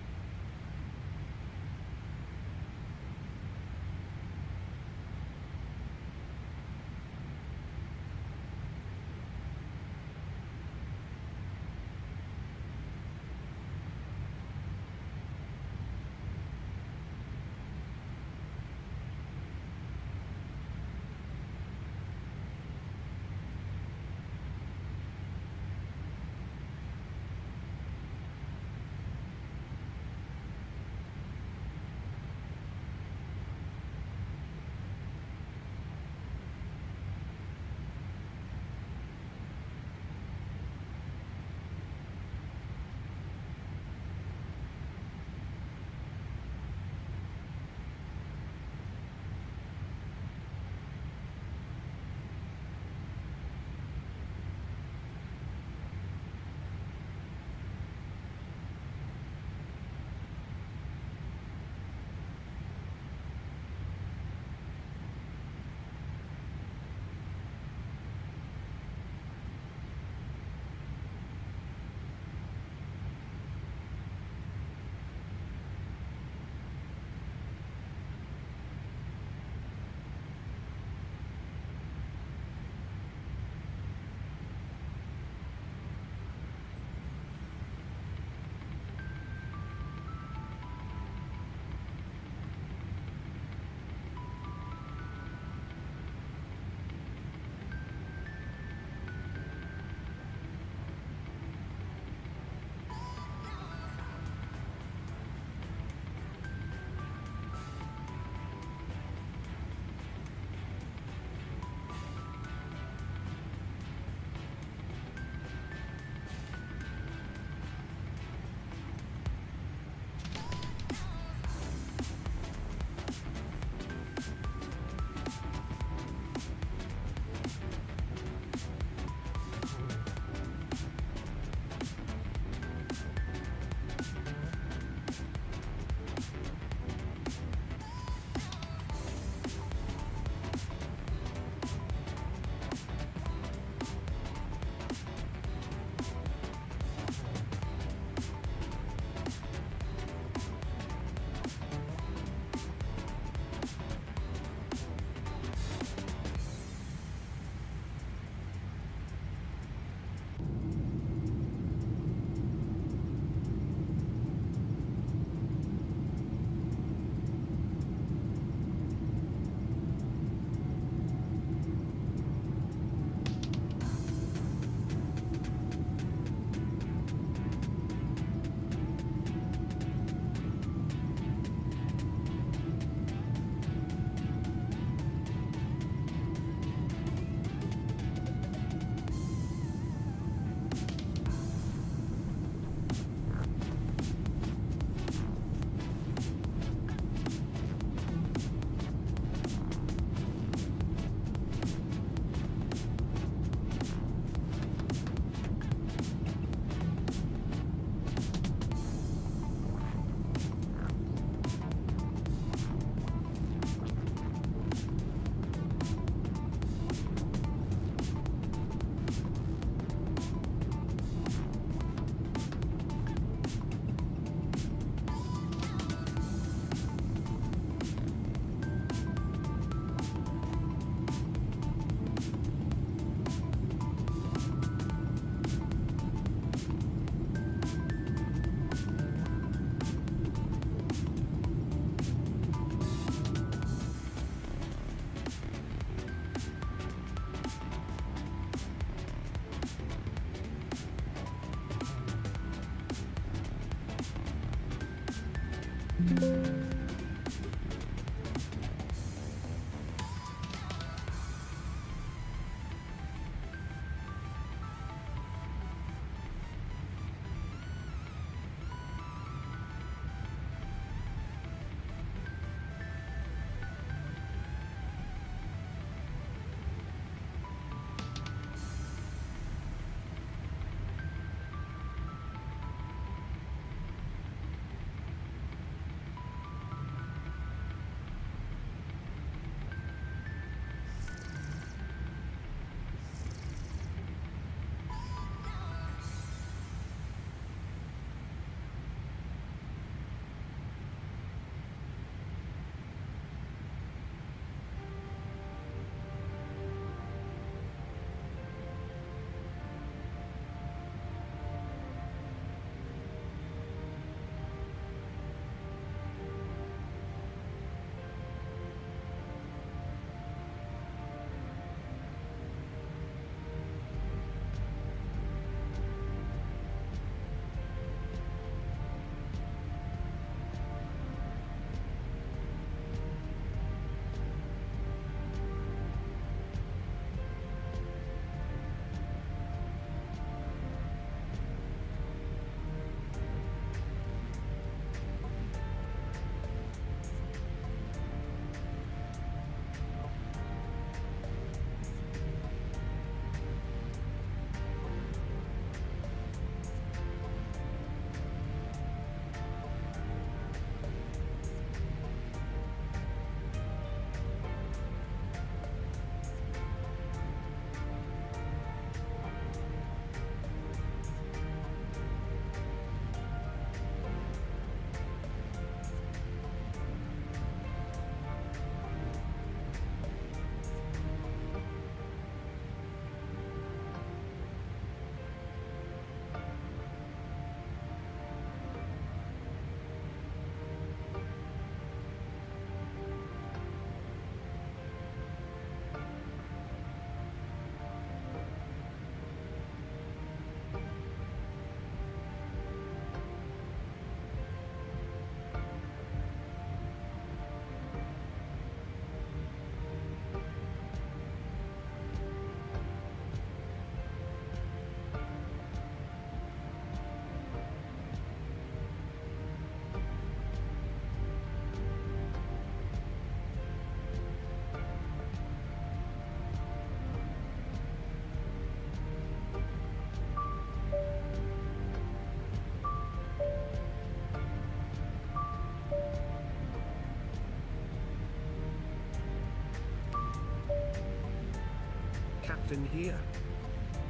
Captain here.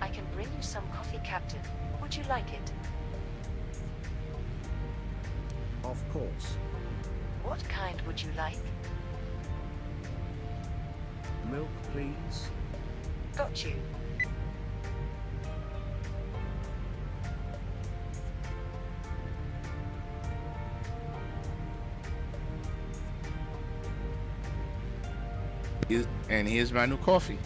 I can bring you some coffee, Captain. Would you like it? Of course. What kind would you like? Milk, please. Got you. And here's my new coffee.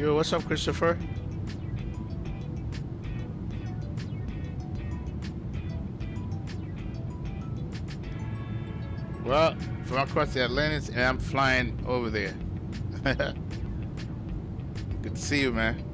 Yo, what's up, Christopher? Well, from across the Atlantic, and I'm flying over there. Good to see you, man.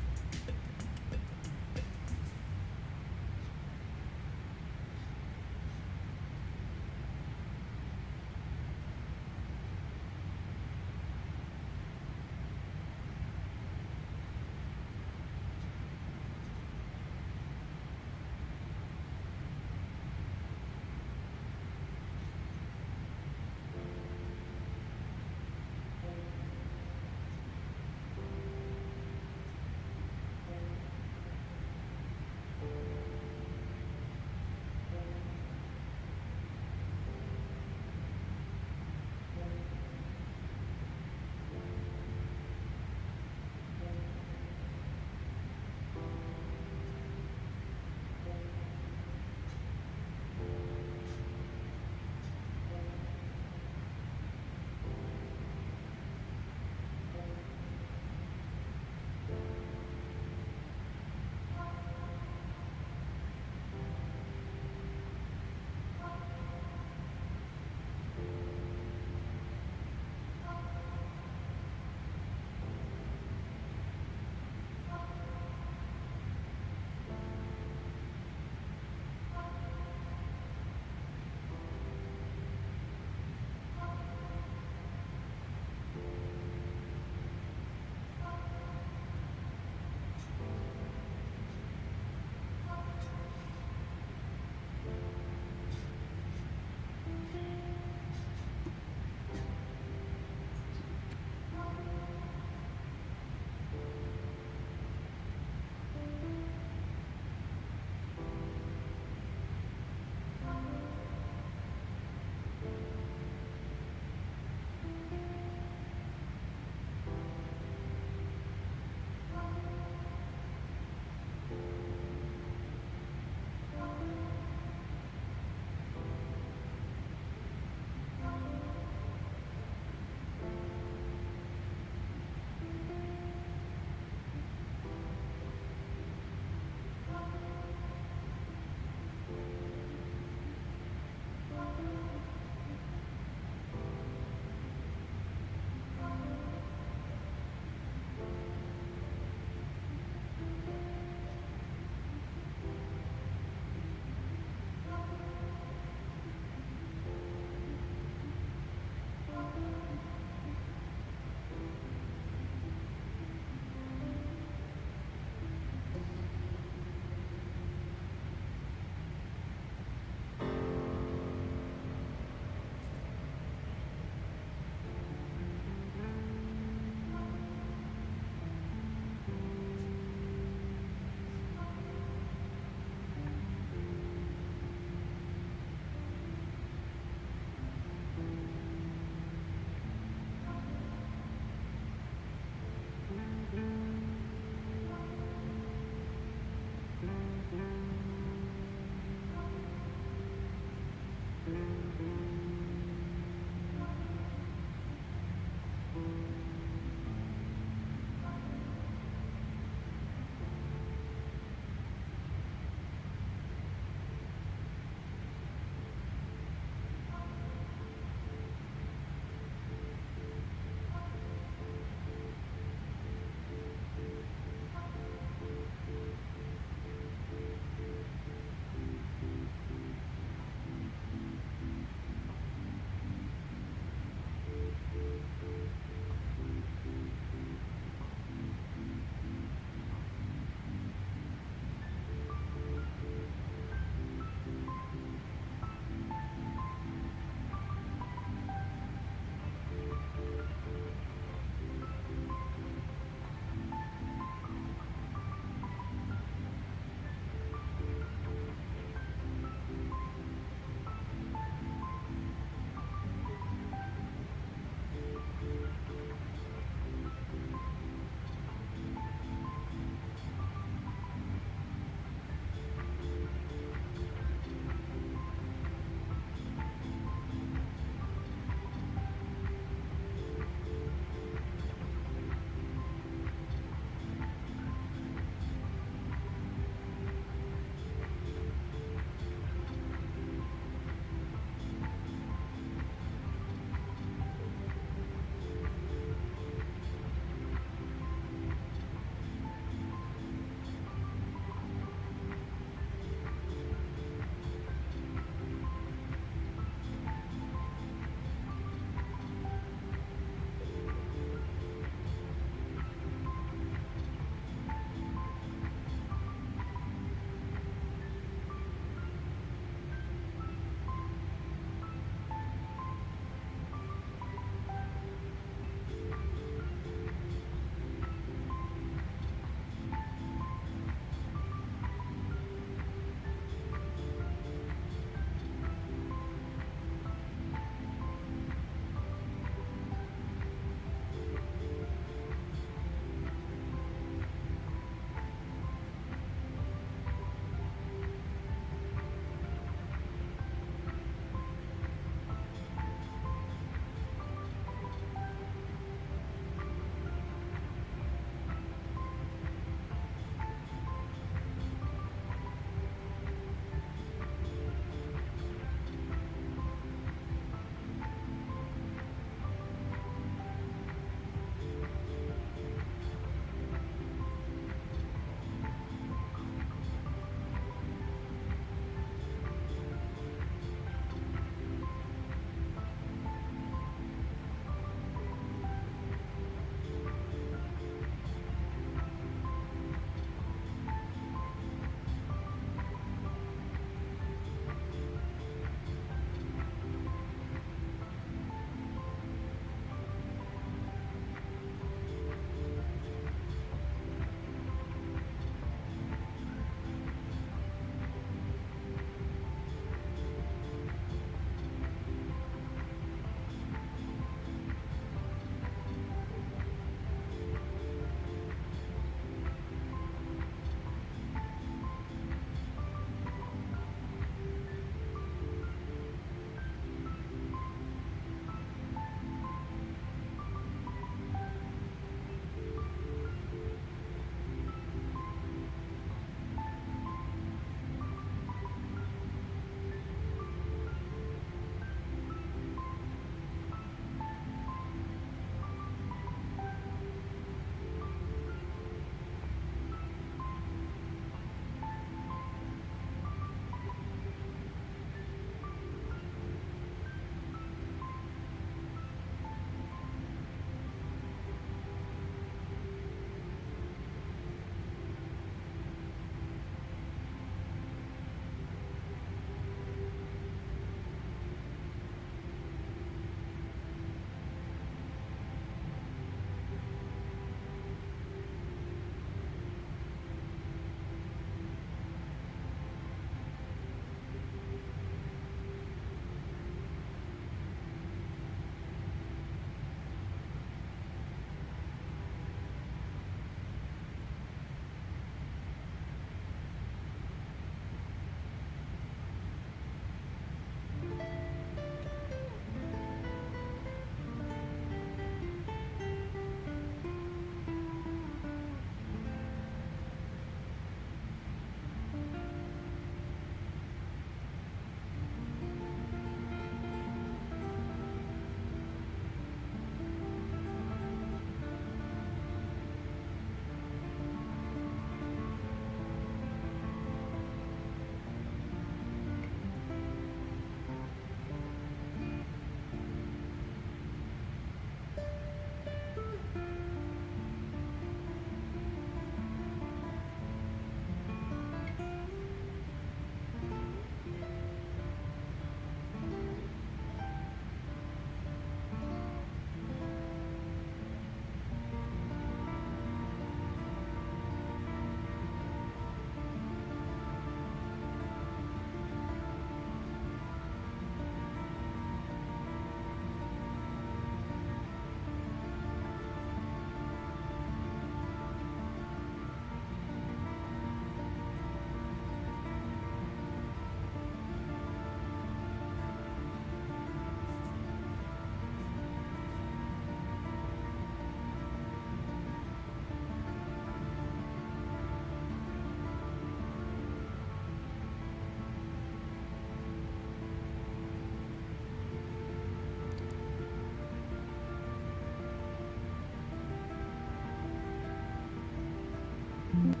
Heading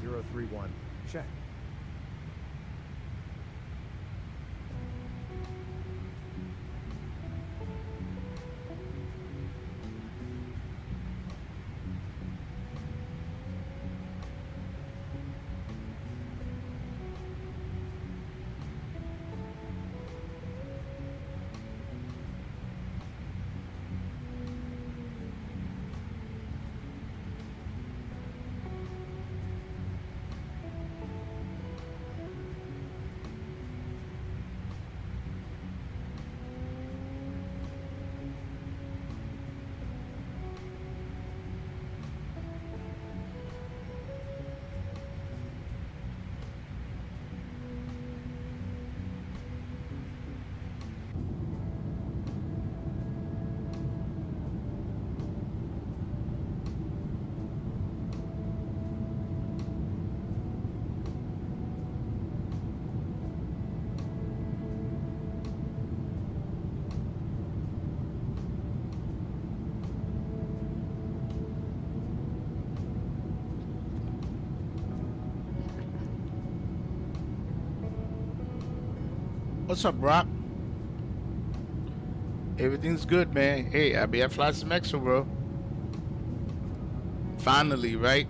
031, check. What's up, Brock? Everything's good, man. Hey, I'll be at Vatsim Expo, bro. Finally, right?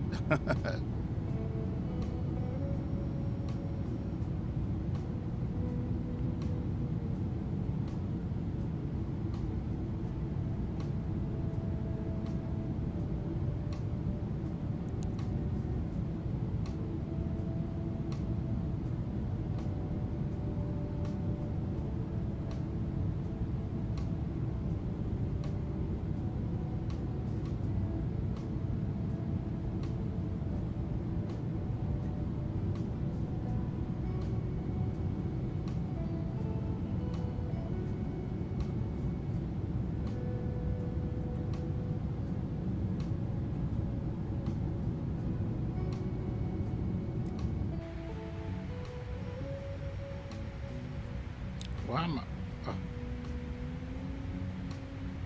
Why am I? Oh.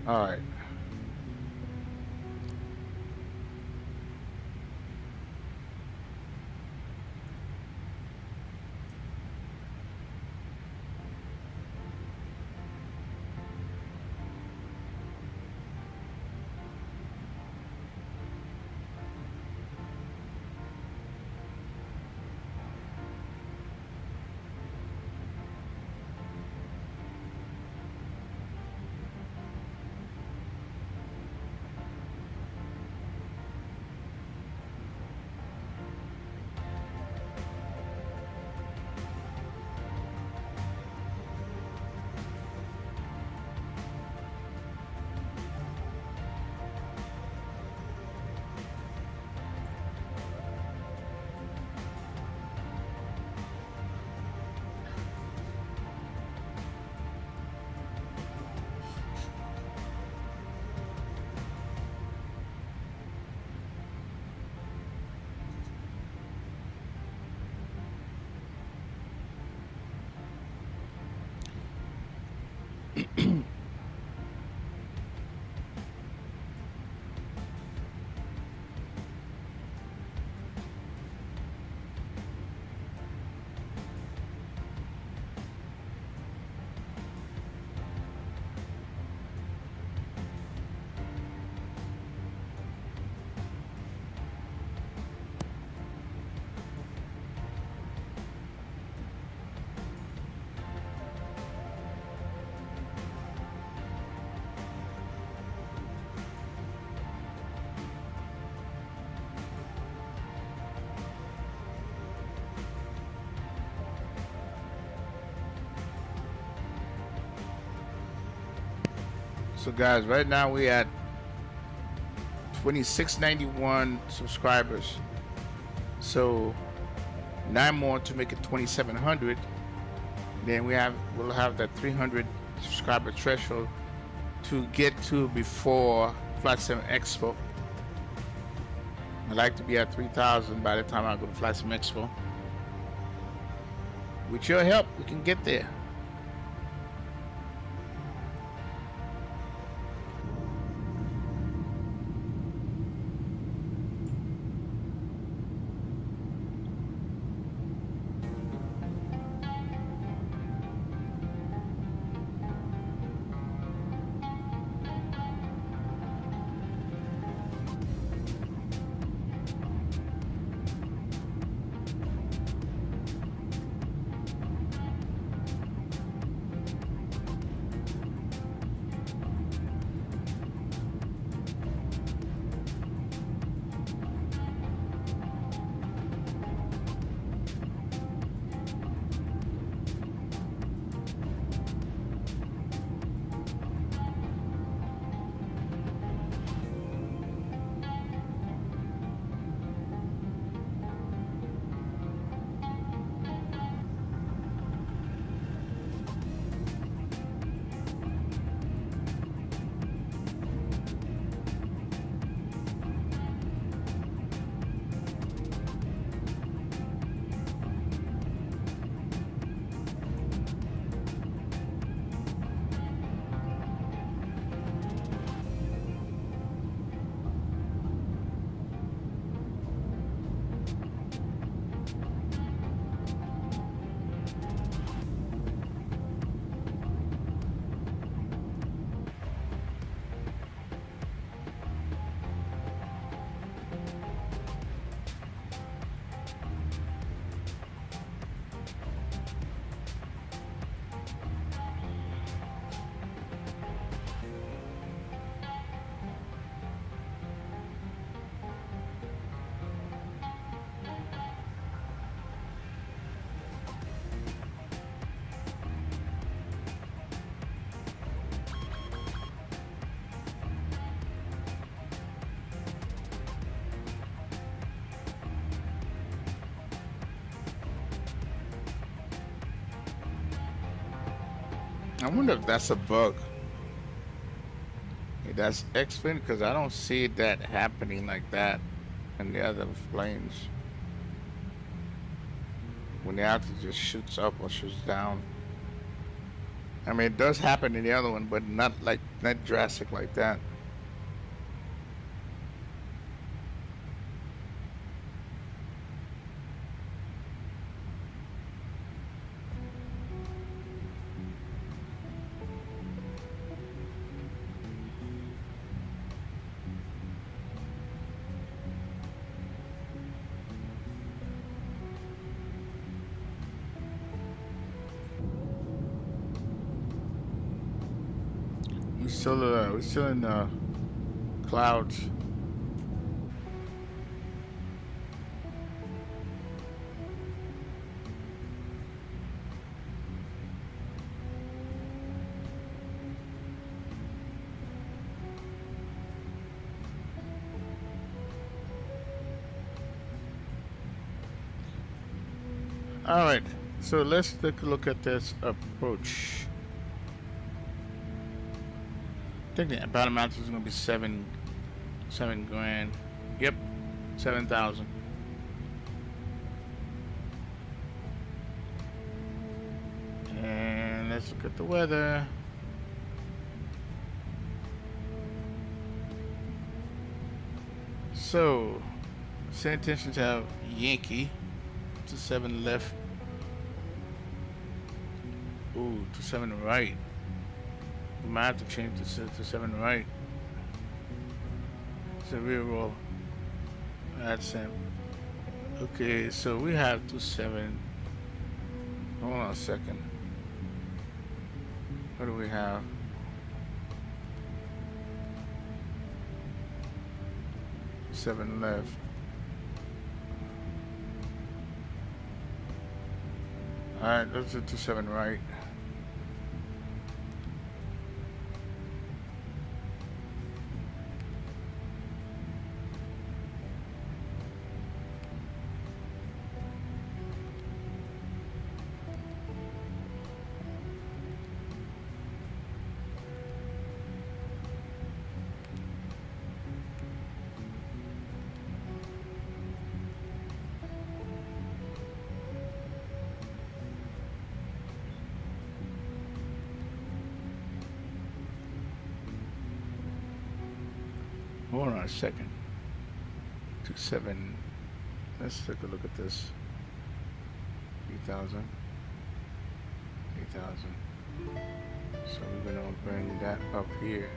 All right. So guys, right now we at 2691 subscribers. So 9 more to make it 2700. Then we'll have that 300 subscriber threshold to get to before Flight Sim Expo. I'd like to be at 3,000 by the time I go to Flight Sim Expo. With your help, we can get there. I wonder if that's a bug. If that's X-Fin, because I don't see that happening like that in the other planes. When the altitude just shoots up or shoots down. I mean, it does happen in the other one, but not drastic like that. We're still in the clouds. All right, so let's take a look at this approach. I think the bottom altitude is going to be seven grand. Yep, 7,000. And let's look at the weather. So, set attention to have Yankee to 7 left. Ooh, to 7 right. We might have to change to 7 right. It's a rear roll. That's him. Okay, so we have 27. Hold on a second. What do we have? Seven left. Alright, let's do 27 right. Hold on a second. 27. Let's take a look at this. 3,000. 3,000. So we're gonna bring that up here.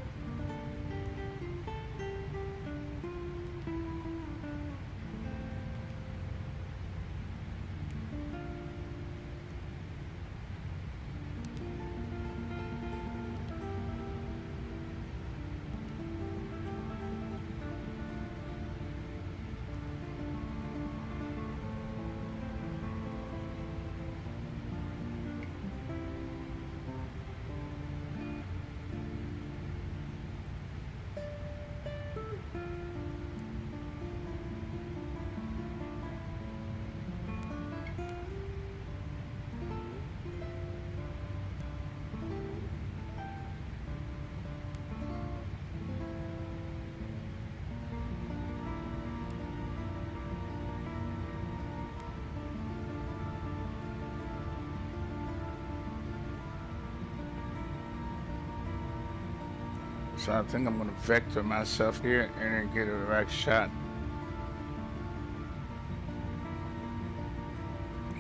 So I think I'm gonna vector myself here and then get a direct shot.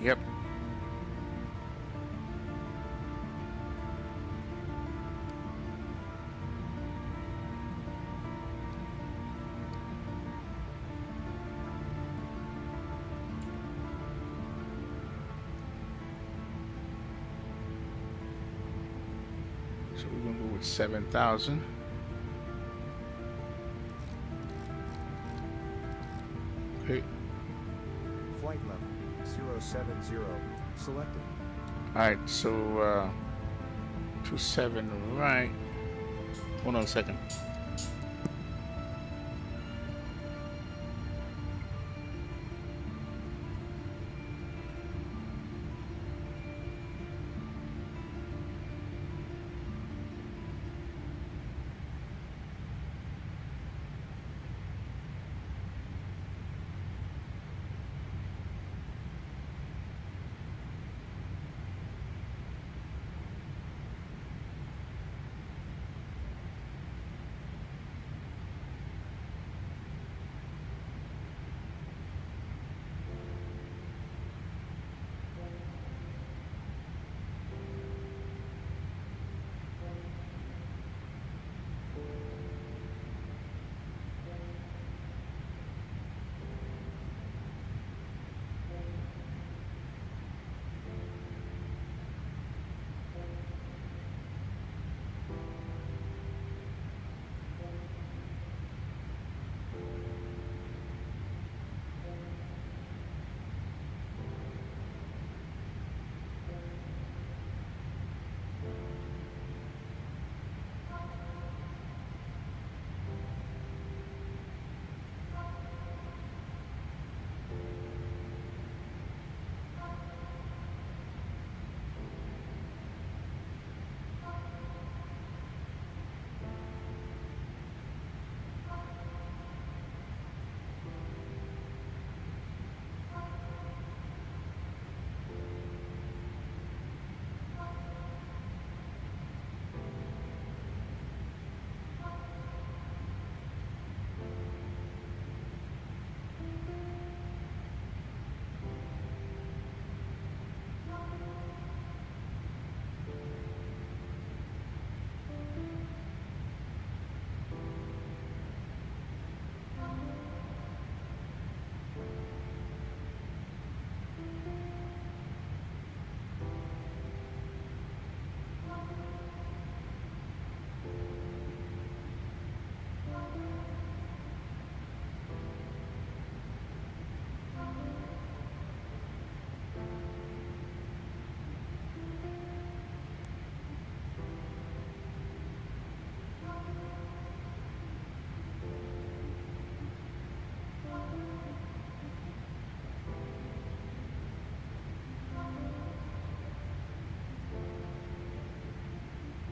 Yep. So we're gonna go with 7,000. Okay. Flight level 070 selected. Alright, so 27 right. Hold on a second.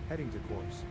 Heading to course.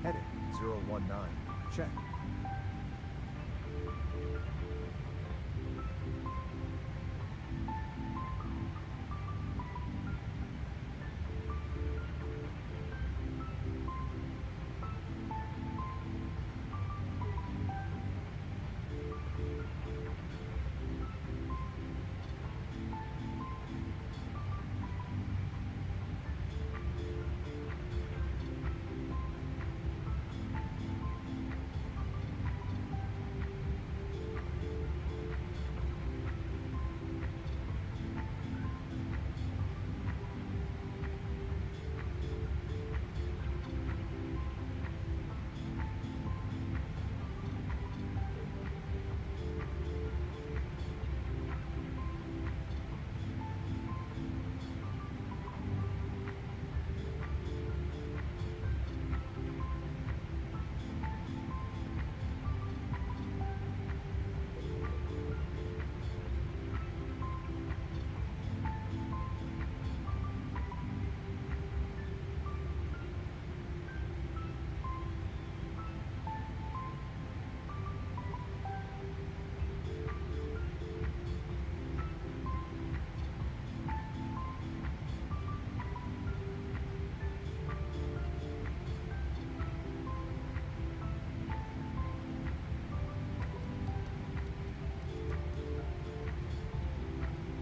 Heading 019. Check.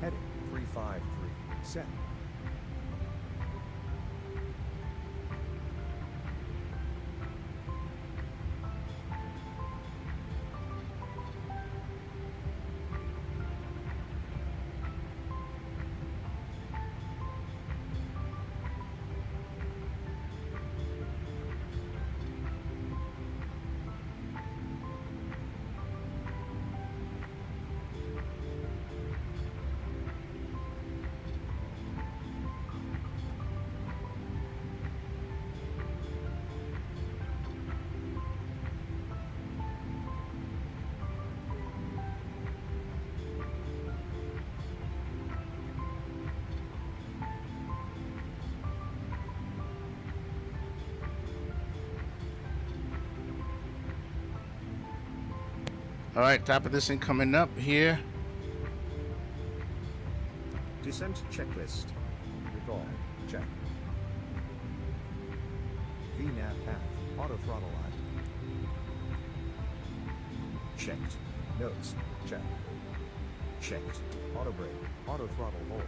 Heading 353. Set. All right, top of this thing coming up here. Descent checklist. Recall. Check. VNAV path. Auto throttle line. Checked. Notes. Check. Checked. Auto brake. Auto throttle hold.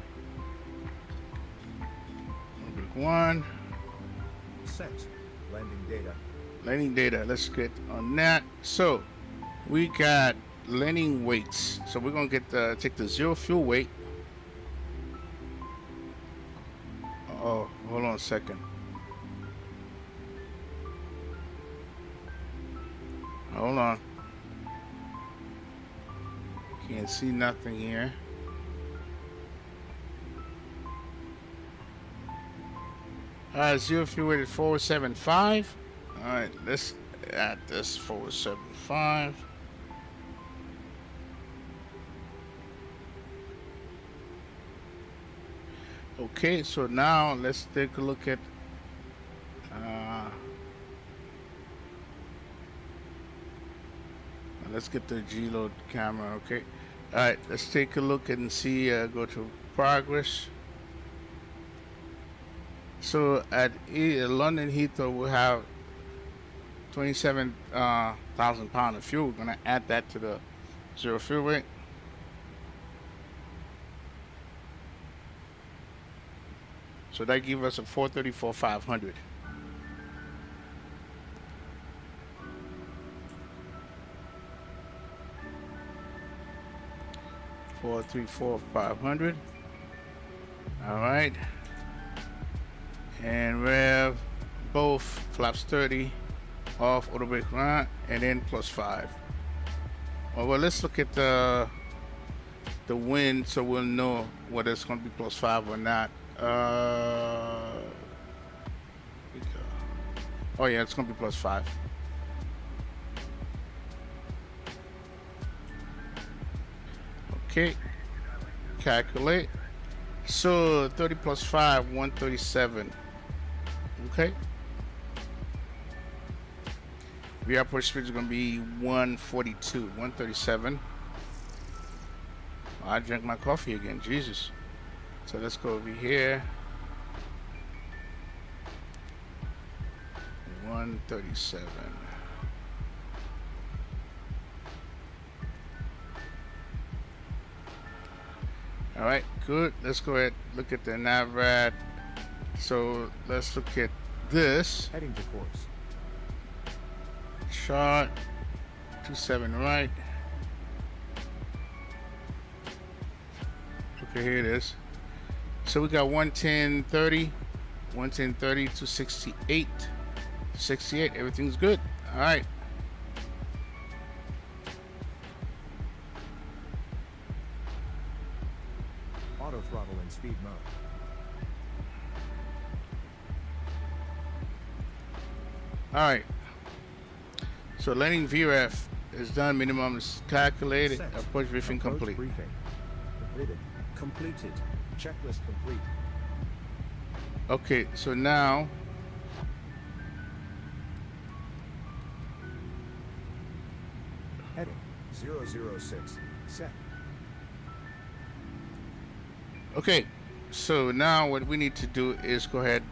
Big one. Set. Landing data. Landing data. Let's get on that. So we got landing weights. So we're gonna get take the zero fuel weight. Oh, hold on a second. Hold on. Can't see nothing here. Alright, zero fuel weight at 475. Alright, let's add this 475. Okay, so now let's take a look at let's get the G-load camera. Okay, all right, let's take a look and see. Go to progress. So at London Heathrow we have 27,000 pounds of fuel. We're gonna add that to the zero fuel weight. So that gives us a 434,500. $434,500. All right. And rev both flaps 30 off, auto brake run, and then +5. Well, let's look at the wind so we'll know whether it's going to be +5 or not. Oh yeah, it's gonna be +5. Okay, calculate. So 30 + 5, 137. Okay. VR approach speed is going to be 142, 137. I drank my coffee again, Jesus. So let's go over here. 137. All right, good. Let's go ahead look at the NavRad. So let's look at this. Heading to course. Chart 27 right. Okay, here it is. So we got 110.30, 110.30 to 68. 68, everything's good. All right. Auto throttle in speed mode. All right. So landing VREF is done. Minimum is calculated. Set. Approach briefing Approach complete. briefing. Completed. Completed. Checklist complete. Okay, so now Heading 006. Set. okay, so now what we need to do is go ahead,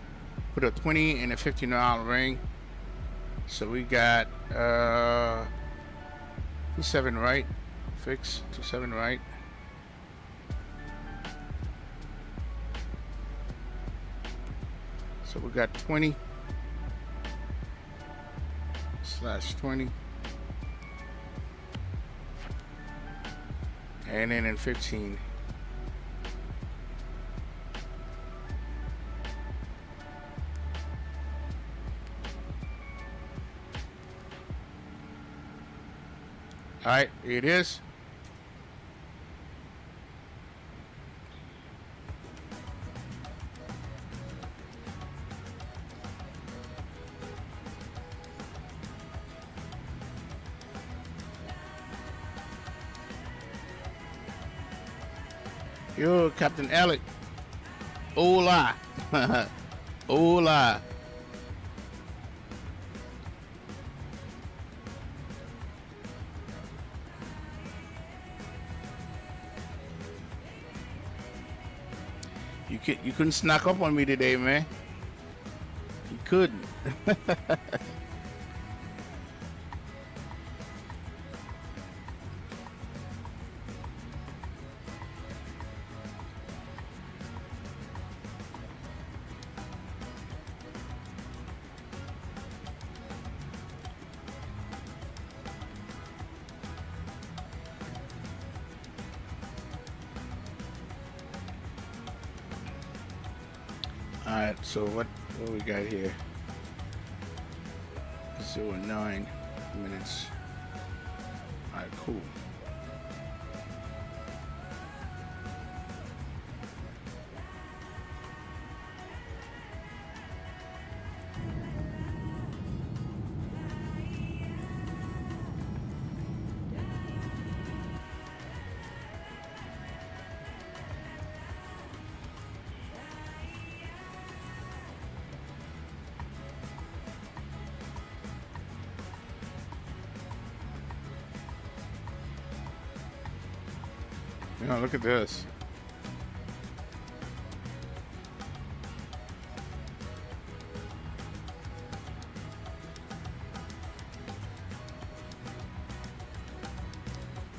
put a 20 and a 15-hour ring. So we got 27 right, fix 27 right. So we got 20 / 20, and then in 15. All right, here it is. Yo, Captain Alec. Hola. Hola. You couldn't snuck up on me today, man. You couldn't. Alright, so what we got here? 09 minutes. Alright, cool. You know, look at this.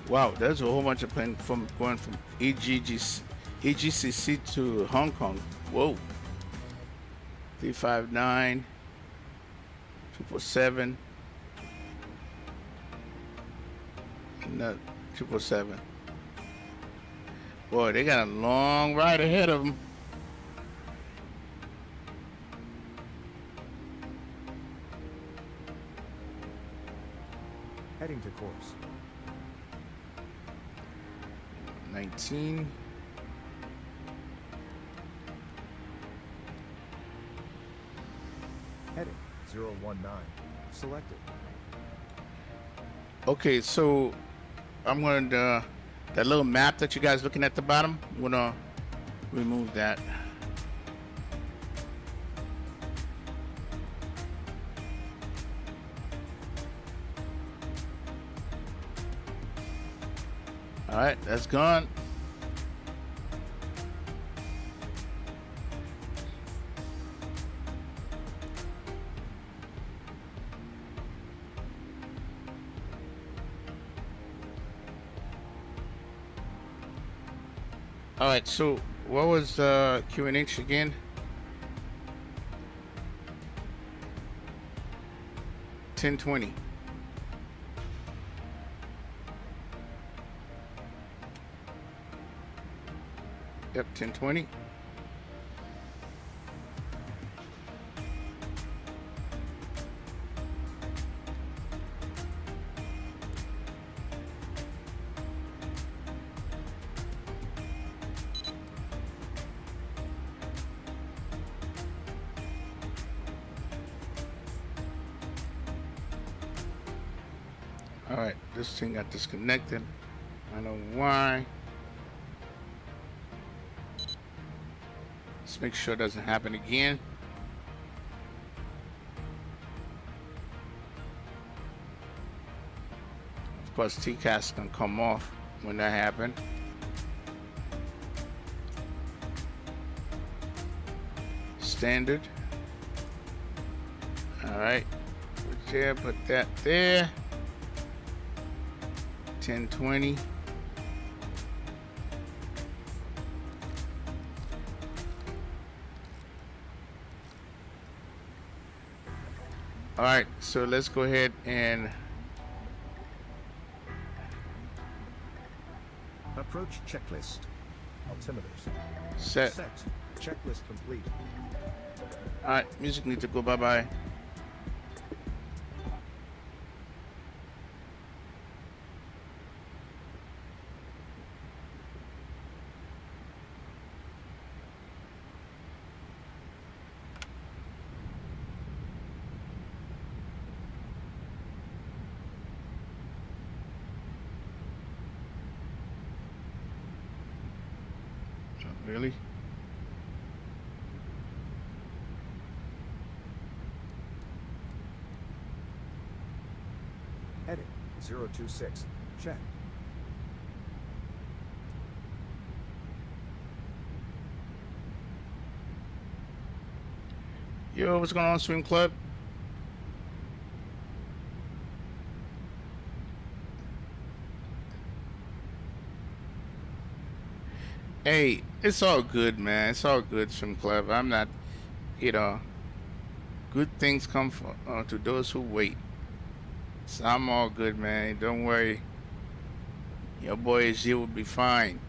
Wow, there's a whole bunch of planes from going from EGCC to Hong Kong. Whoa. 359, 777, no, 777. Boy, they got a long ride ahead of them. Heading to course. 19. Heading 019. Selected. Okay, so I'm going to that little map that you guys looking at the bottom, I'm gonna remove that. All right, that's gone. All right, so what was QNH again? 1020. Yep, 1020. All right, this thing got disconnected. I don't know why. Let's make sure it doesn't happen again. Of course, TCAS gonna come off when that happens. Standard. All right, put there, put that there. 1020. All right, so let's go ahead and approach checklist. Altimeters set. Checklist complete. All right, music needs to go bye-bye. Really? Heading 026. Check. Yo, what's going on, Swim Club? Hey, it's all good, man. It's all good, Swim Club. I'm not, you know, good things come for, to those who wait. So I'm all good, man. Don't worry. Your boy Z will be fine.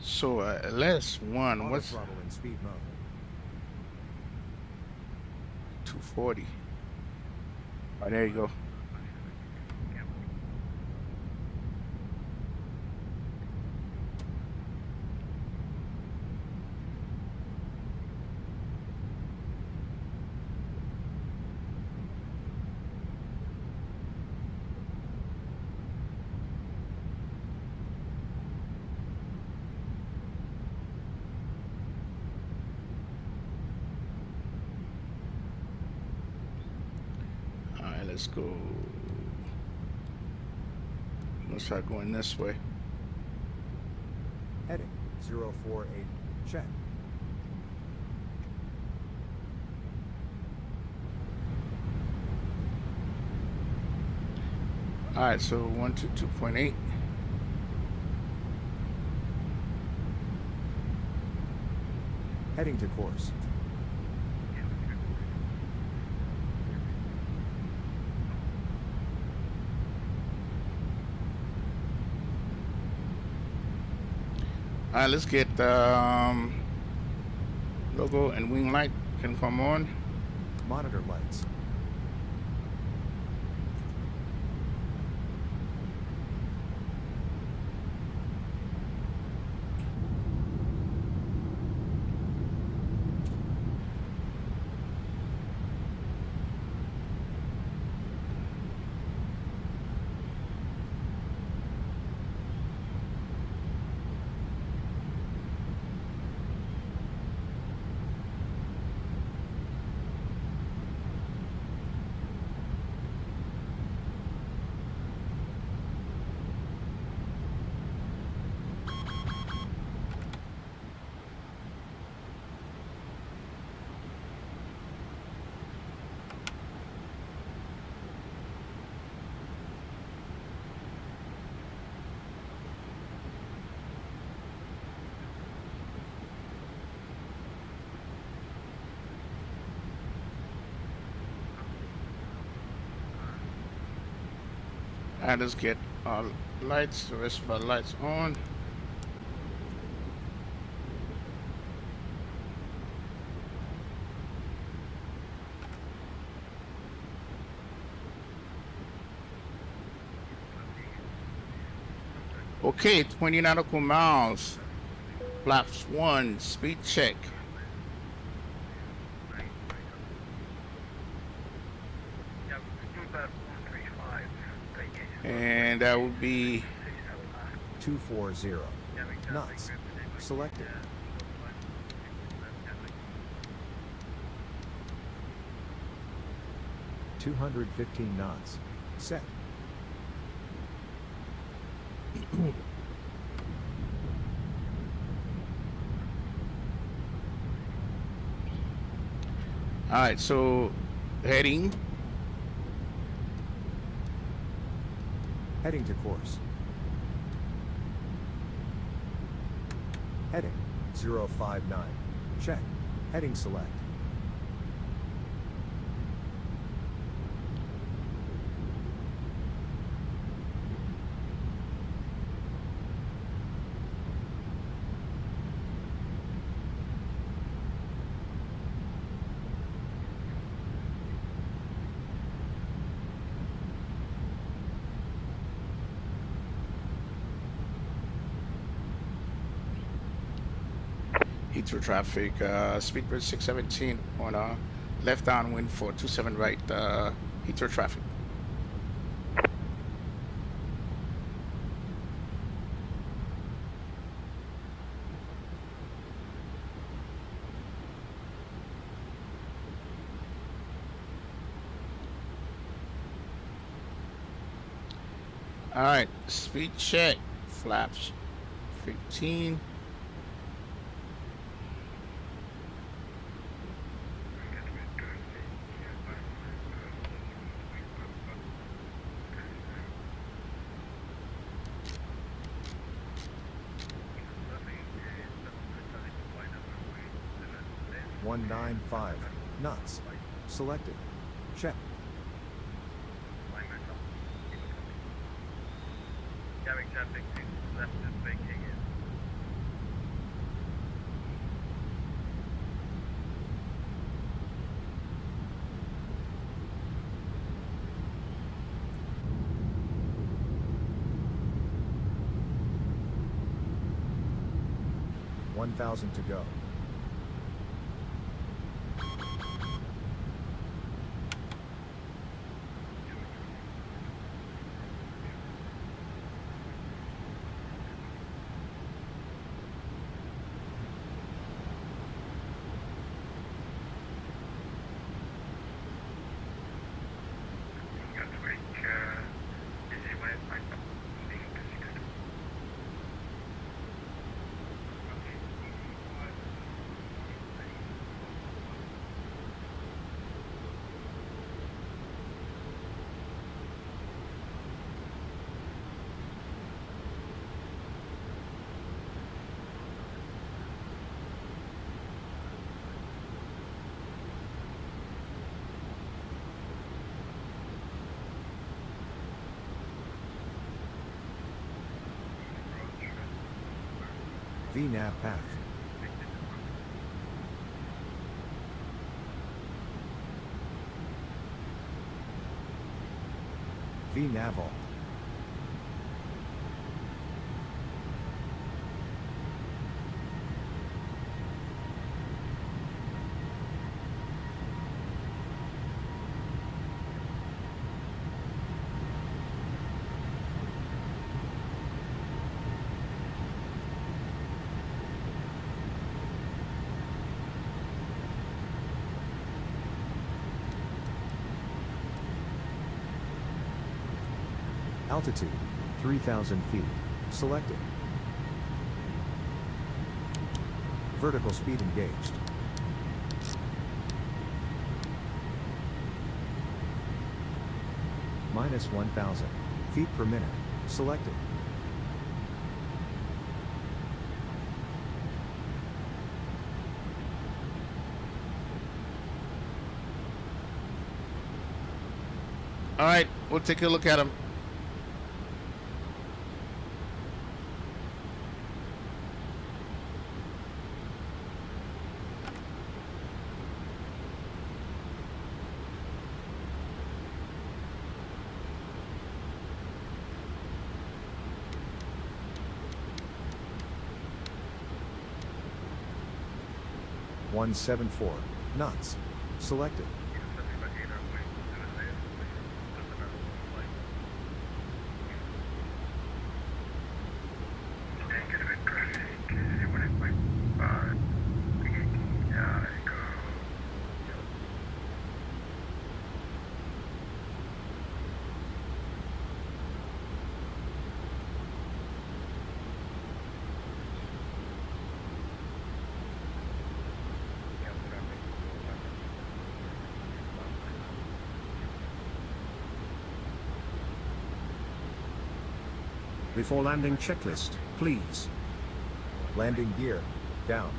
So LS1, what's throttle in speed mode? 240? Oh, there you go. Let's go. Let's start going this way. Heading 048. Check. All right, so 122.8. Heading to course. All right, let's get logo and wing light can come on. Monitor lights. And let's get our lights, the rest of our lights on. Okay, 20 nautical miles. Flaps 1, speed check. And that would be 240 knots. Selected. $215 knots. Set. all right, so heading. Heading to course. Heading 059. Check. Heading select. Heathrow traffic, speedbird 617 on left downwind for 27 right, Heathrow traffic. All right, speed check, flaps 15. $195 knots. Selected. Check. Traffic left is braking in. $1,000 to go. VNAV path. VNAV alt. Altitude, 3,000 feet. Selected. Vertical speed engaged. Minus 1,000 feet per minute. Selected. All right, we'll take a look at them. 174 knots. Selected. Before landing checklist, please. Landing gear, down.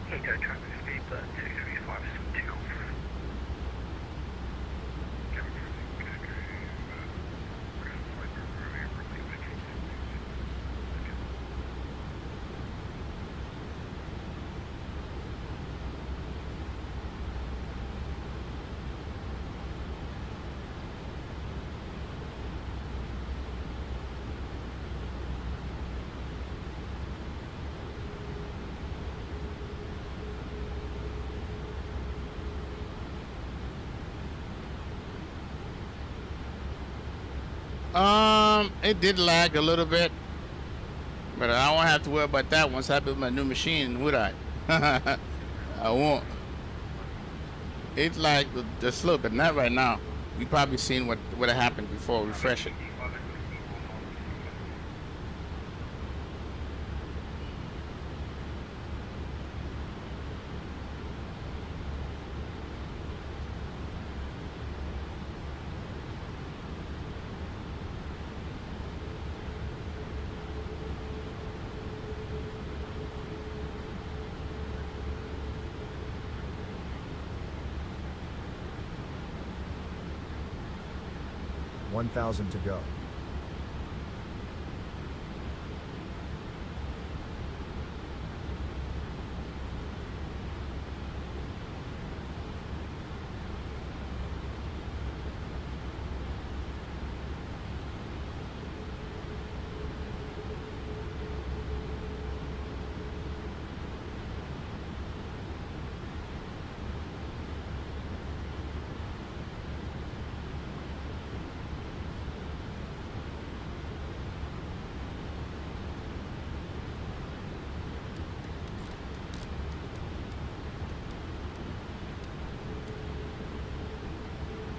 Heathrow traffic speed, but 235 takeoff. It did lag a little bit, but I won't have to worry about that once I build my new machine, would I? I won't. It's like the slow, but not right now. You probably seen what happened before. Refresh it. $1,000 to go.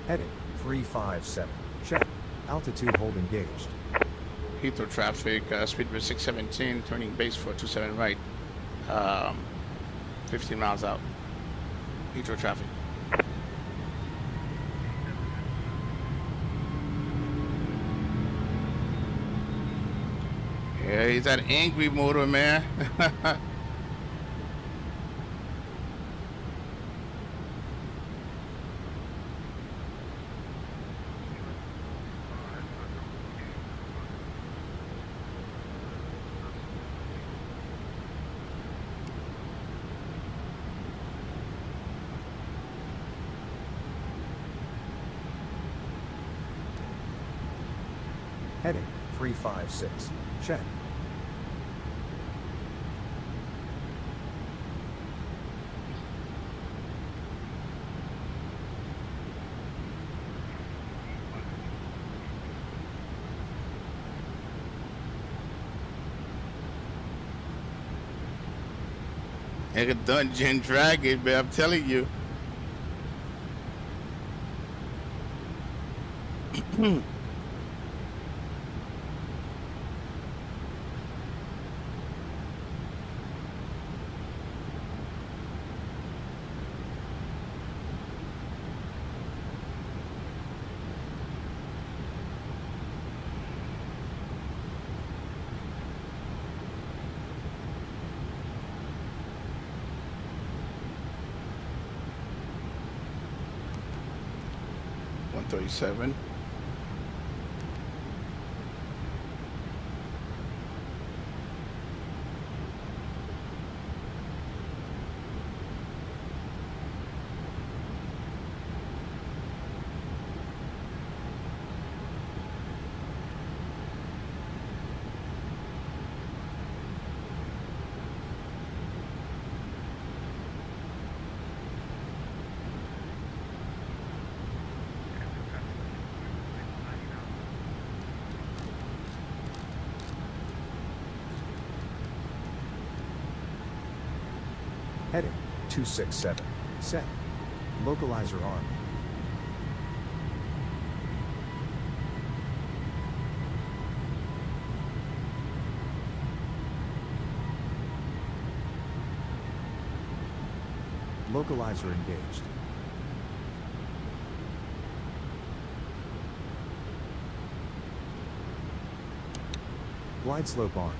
Heading 357. Check. Altitude hold engaged. Heathrow traffic, speed was 617, turning base for 27 right, 15 miles out. Heathrow traffic. Yeah, he's that angry motor, man. Heading 356. Check. Like a Dungeon Dragon, but I'm telling you. 137. Heading 267. Set. Localizer armed. Localizer engaged. Glide slope armed.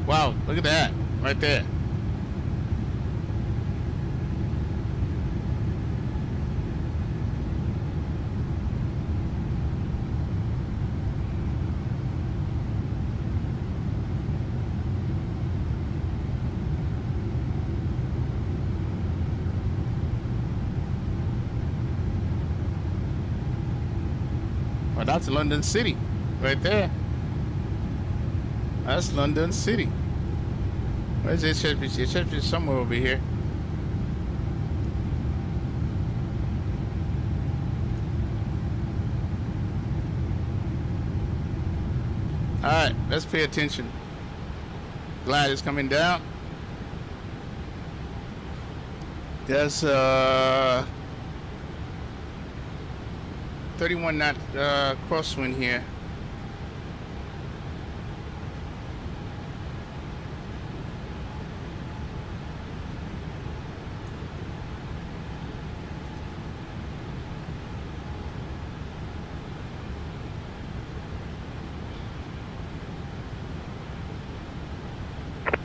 Wow, look at that, right there. Well, that's London City, right there. That's London City. Where's it? It should be somewhere over here. All right, let's pay attention. Glide is coming down. There's 31 knot crosswind here.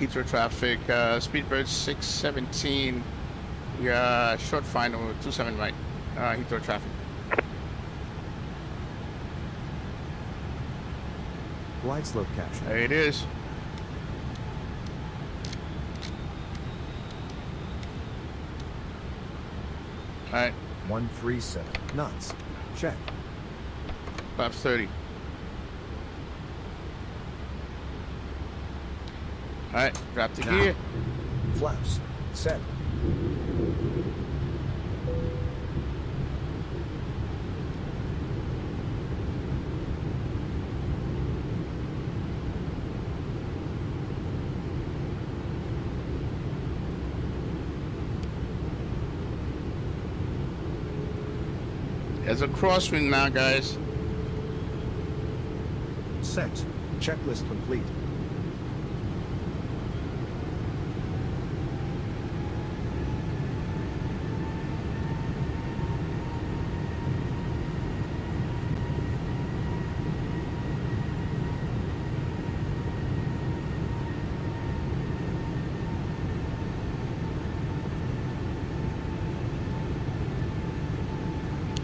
Heathrow traffic, Speedbird 617. We are short final 27 right. Heathrow traffic. Glide slope capture. There it is. All right. 137 knots. Check. Flaps 30. All right, drop the gear. Flaps set. There's a crosswind now, guys. Set. Checklist complete.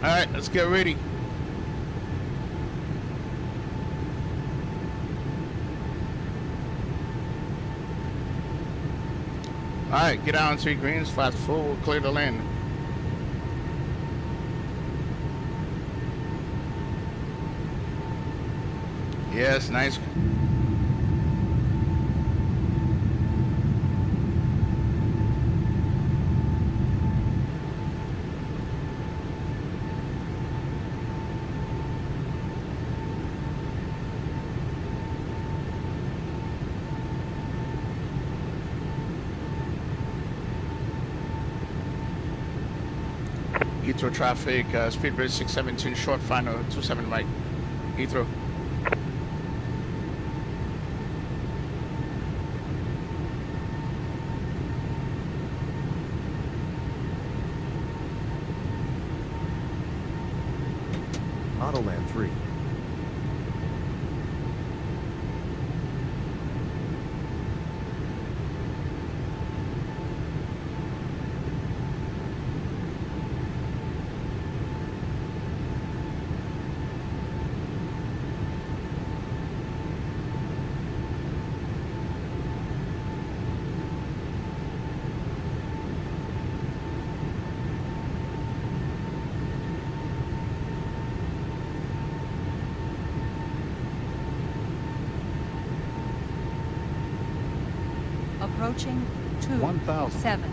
Alright, let's get ready. Alright, get out on 3 greens, flaps full, we'll clear the land. Yes, nice. Heathrow traffic, speedbridge 617 short, final 27 right. Heathrow. Autoland 3. Approaching 1,000. 7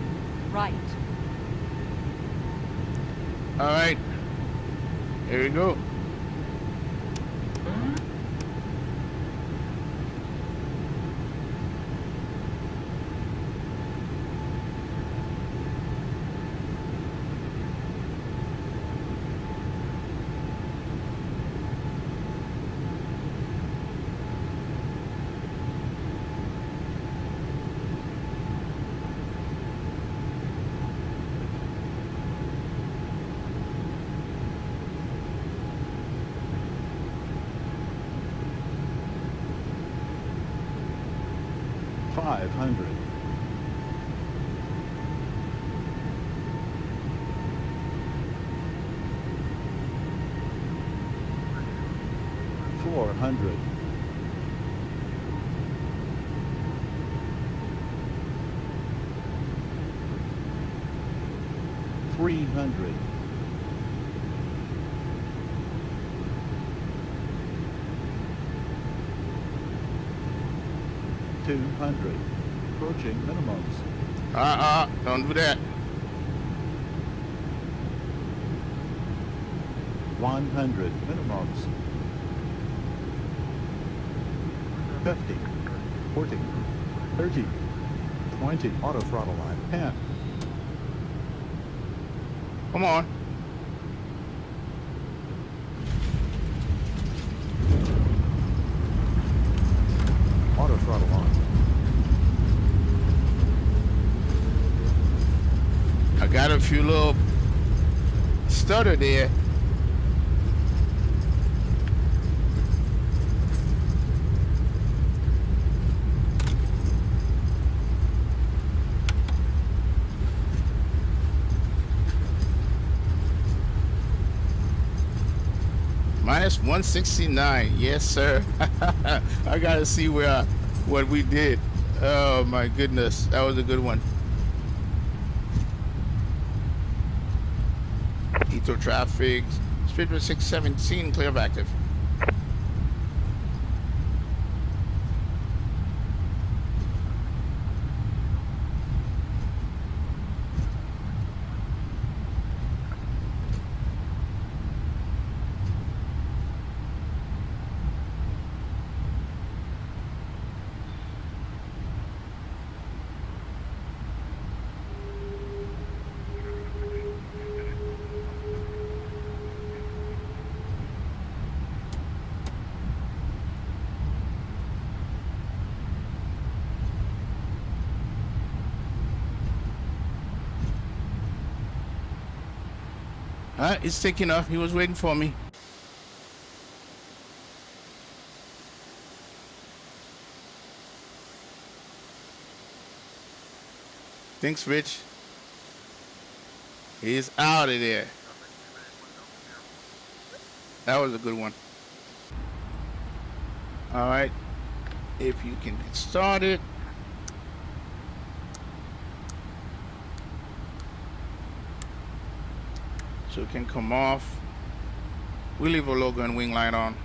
right. Alright. Here we go. $400. $300. $200. Approaching minimums. Don't do that. 100 minimums. 50. 40. 30. 20. Auto throttle line. 10. Come on. Auto throttle on. I got a few little stutter there. Minus 169, yes sir. I gotta see what we did. Oh my goodness, that was a good one. Heathrow traffic, speedbridge 617, clear of active. It's taking off. He was waiting for me. Thanks, Rich. He's out of there. That was a good one. All right. If you can get started. So it can come off. We leave our logo and wing light on.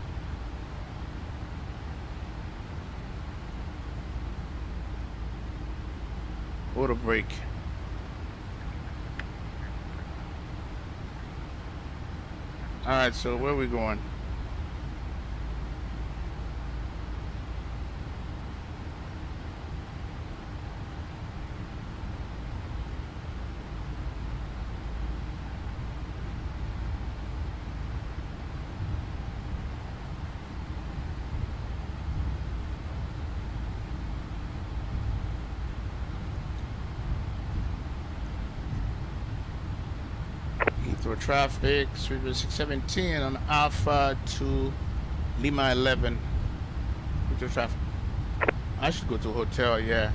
Auto brake. All right, so where are we going? Heathrow traffic, 617 on Alpha to Lima 11. Heathrow traffic. I should go to a hotel, yeah.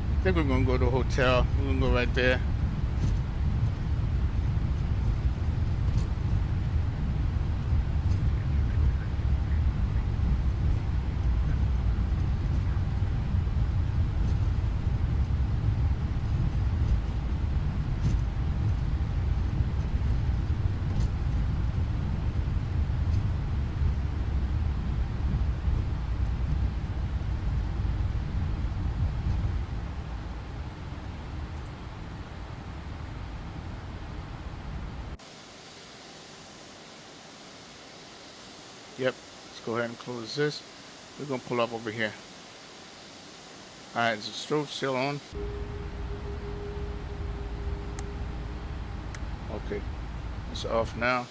I think we're gonna go to a hotel. We're gonna go right there. Yep, let's go ahead and close this. We're gonna pull up over here. Alright, is the strobe still on? Okay, it's off now.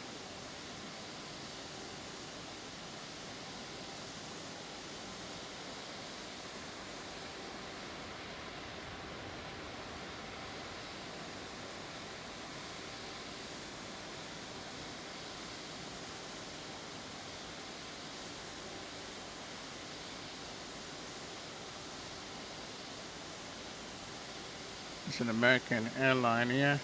It's an American airline here.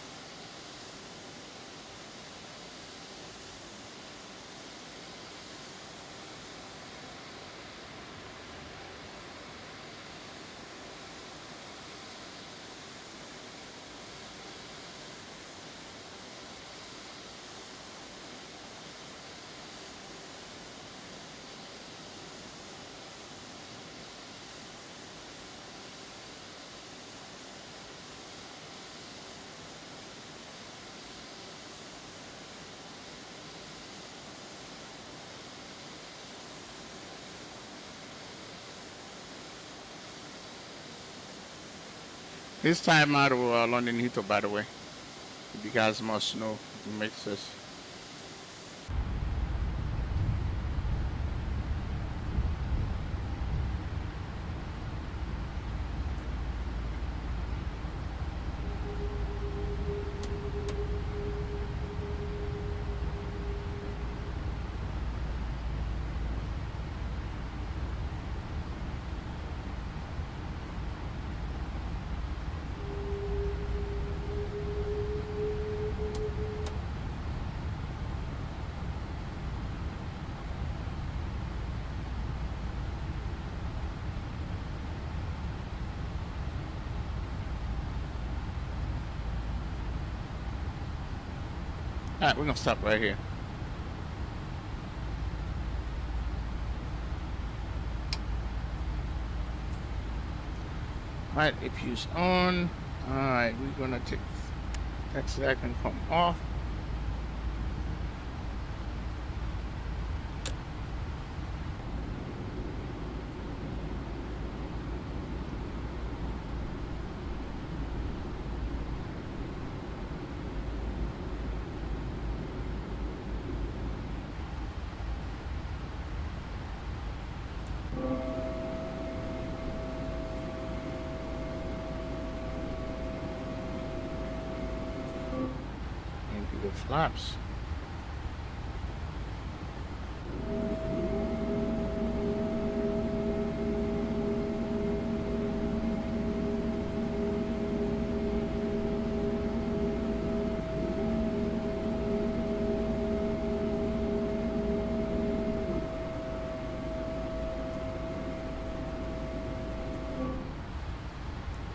This time out of London Heathrow, by the way. If you guys must know, it makes this. Alright, we're gonna stop right here. Alright, if use on. Alright, we're gonna take that can come off. Flaps.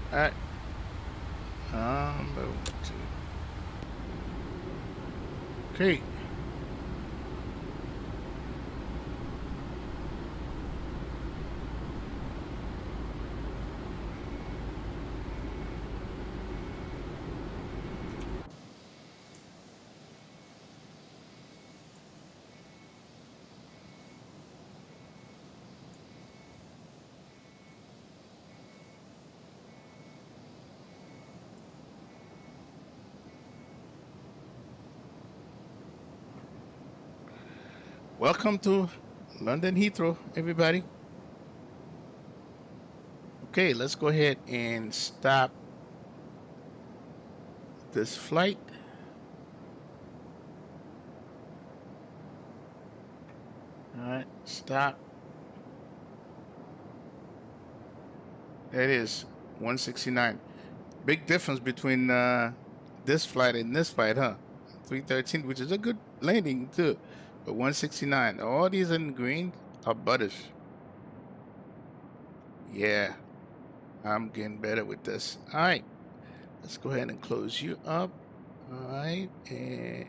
All right. Number 2. Okay. Welcome to London Heathrow, everybody. Okay, let's go ahead and stop this flight. All right, stop. That is 169. Big difference between this flight and this flight, huh? 313, which is a good landing too, but 169. All these in green are butters. Yeah, I'm getting better with this. All right, let's go ahead and close you up. All right, and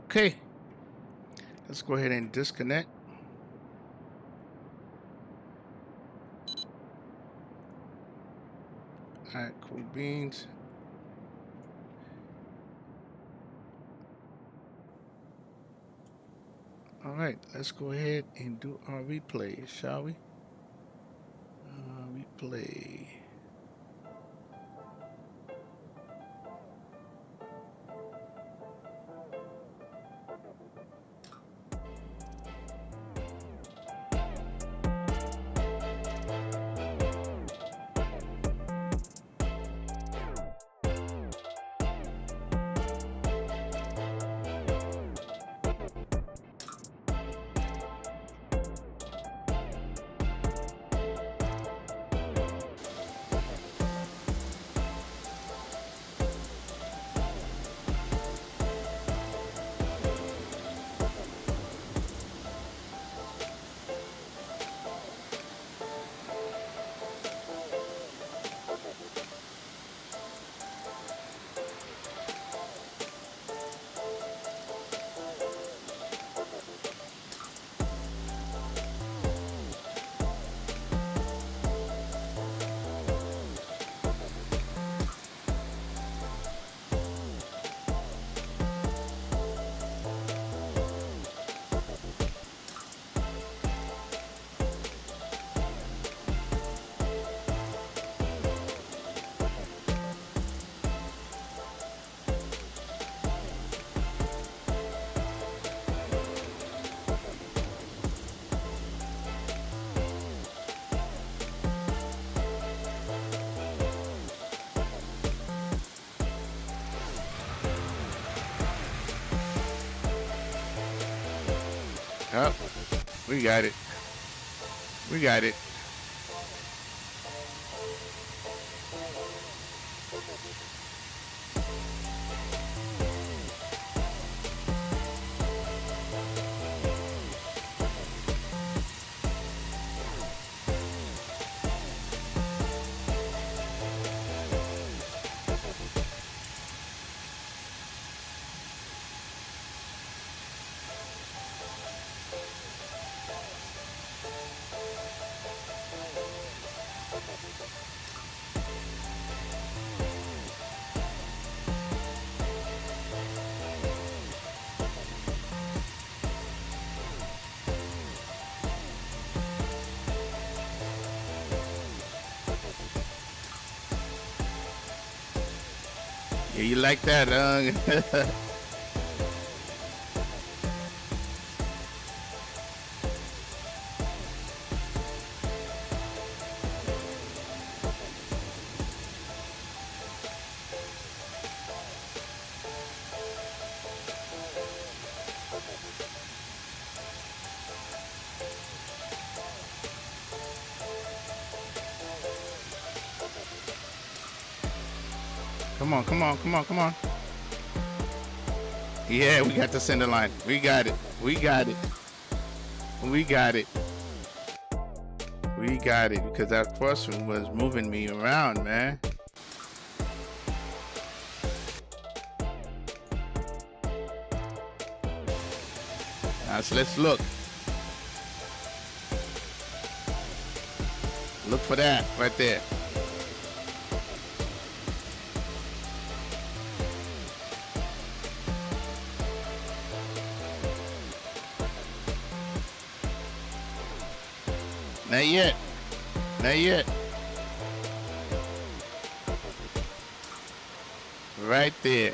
okay, let's go ahead and disconnect. All right, cool beans. All right, let's go ahead and do our replay, shall we? Replay. Oh, we got it. We got it. Yeah, you like that, huh? Come on, come on, come on, come on. Yeah, we got the center line. We got it. We got it. We got it. We got it because that crossing was moving me around, man. Now, so let's look. Look for that right there. Not yet. Not yet. Right there.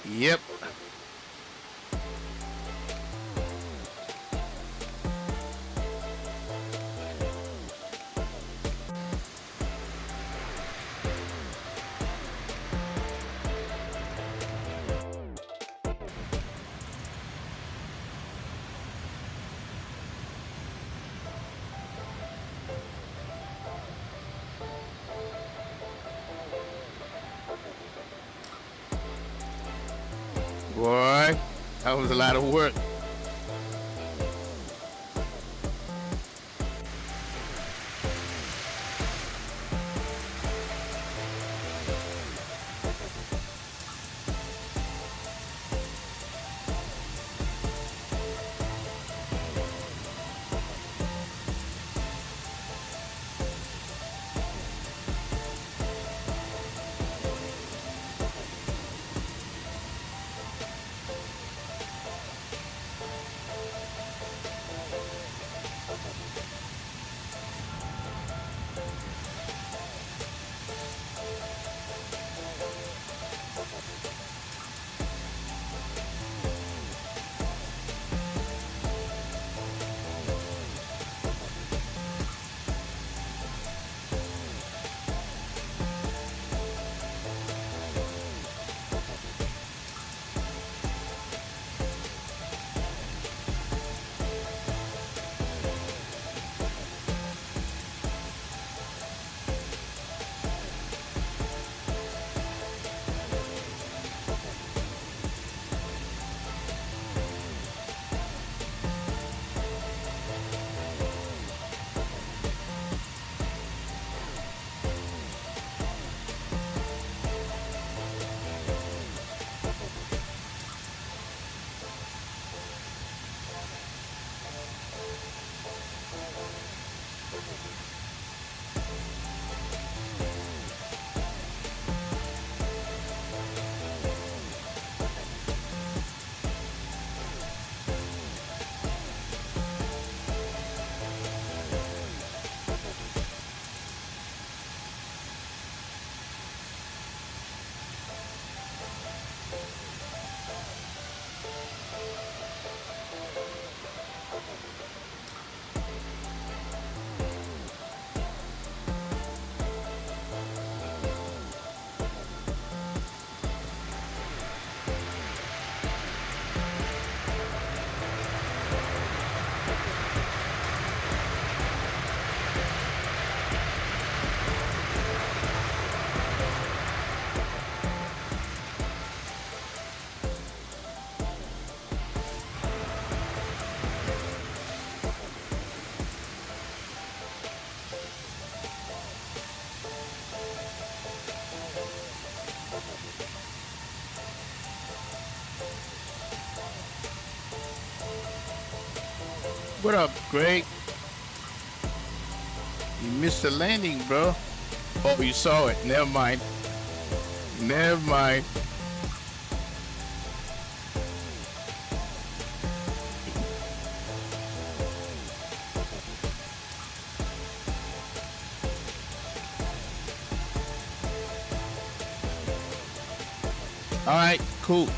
Yep. Boy, that was a lot of work. What up, Greg? You missed the landing, bro. Oh, you saw it. Never mind. Never mind. All right, cool.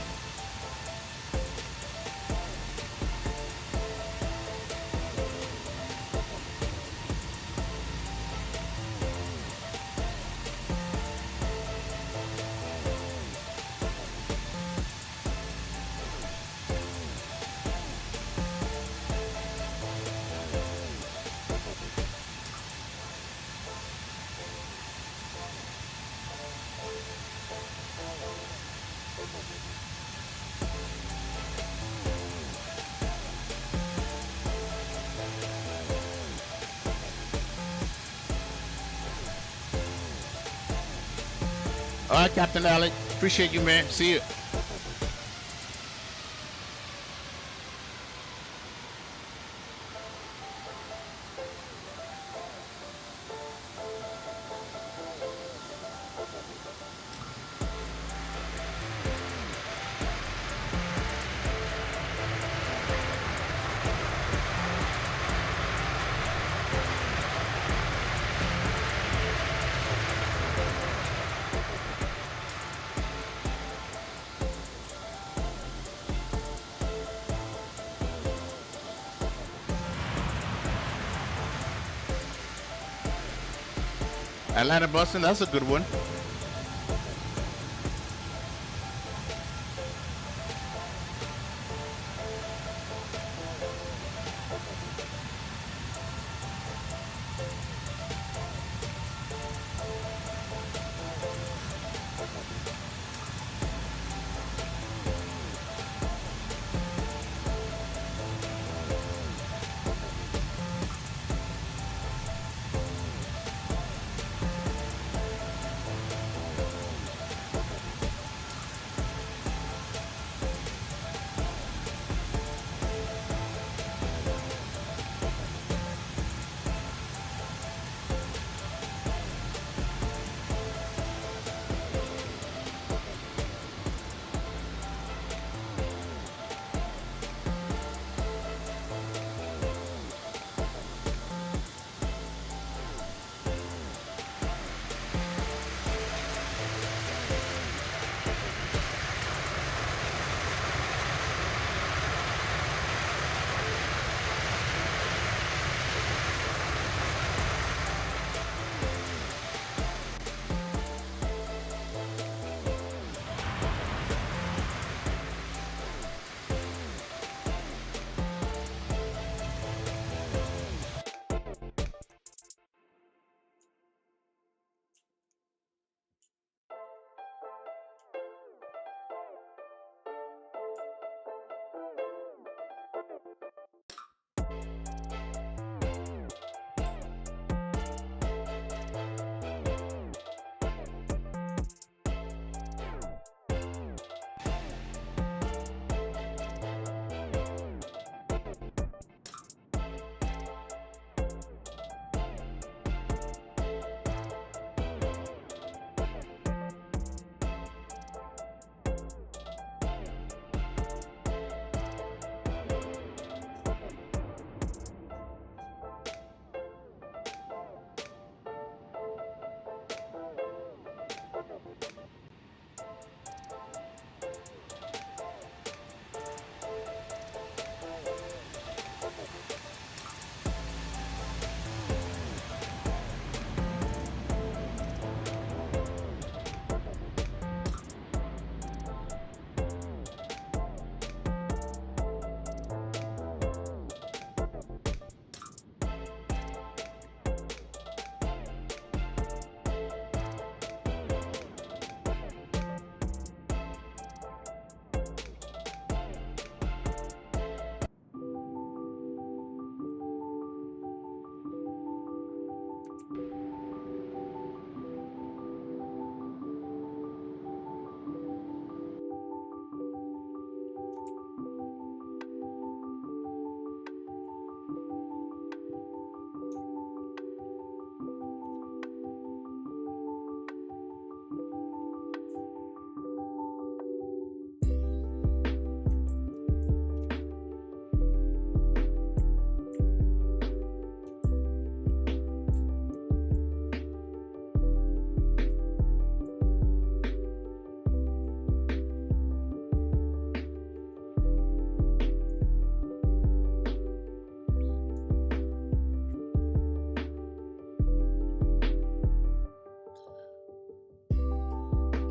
All right, Captain Alec. Appreciate you, man. See you. Atlanta, Boston, that's a good one.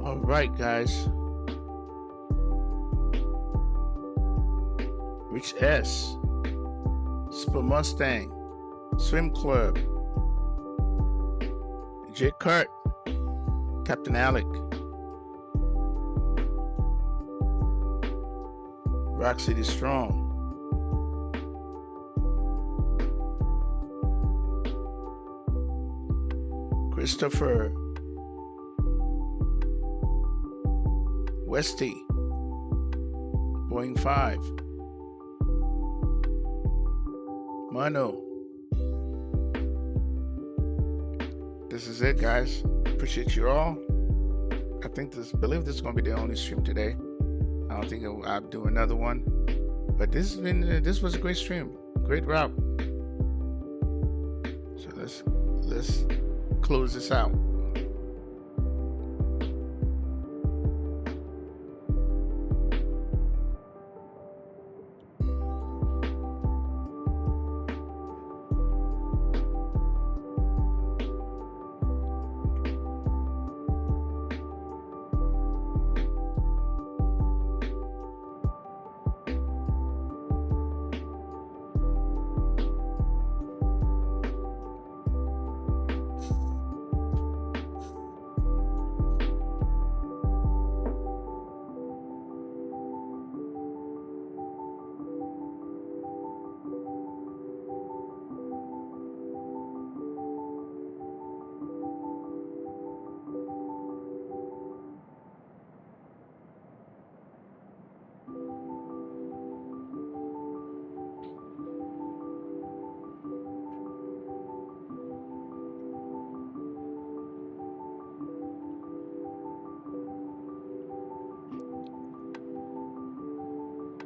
All right, guys. Rich S. Super Mustang. Swim Club. J. Kurt. Captain Alec. Rock City Strong. Christopher. Westy, Boeing 5, Mano. This is it, guys. Appreciate you all. I believe this is gonna be the only stream today. I don't think I'll do another one. But this was a great stream, great route. So let's close this out.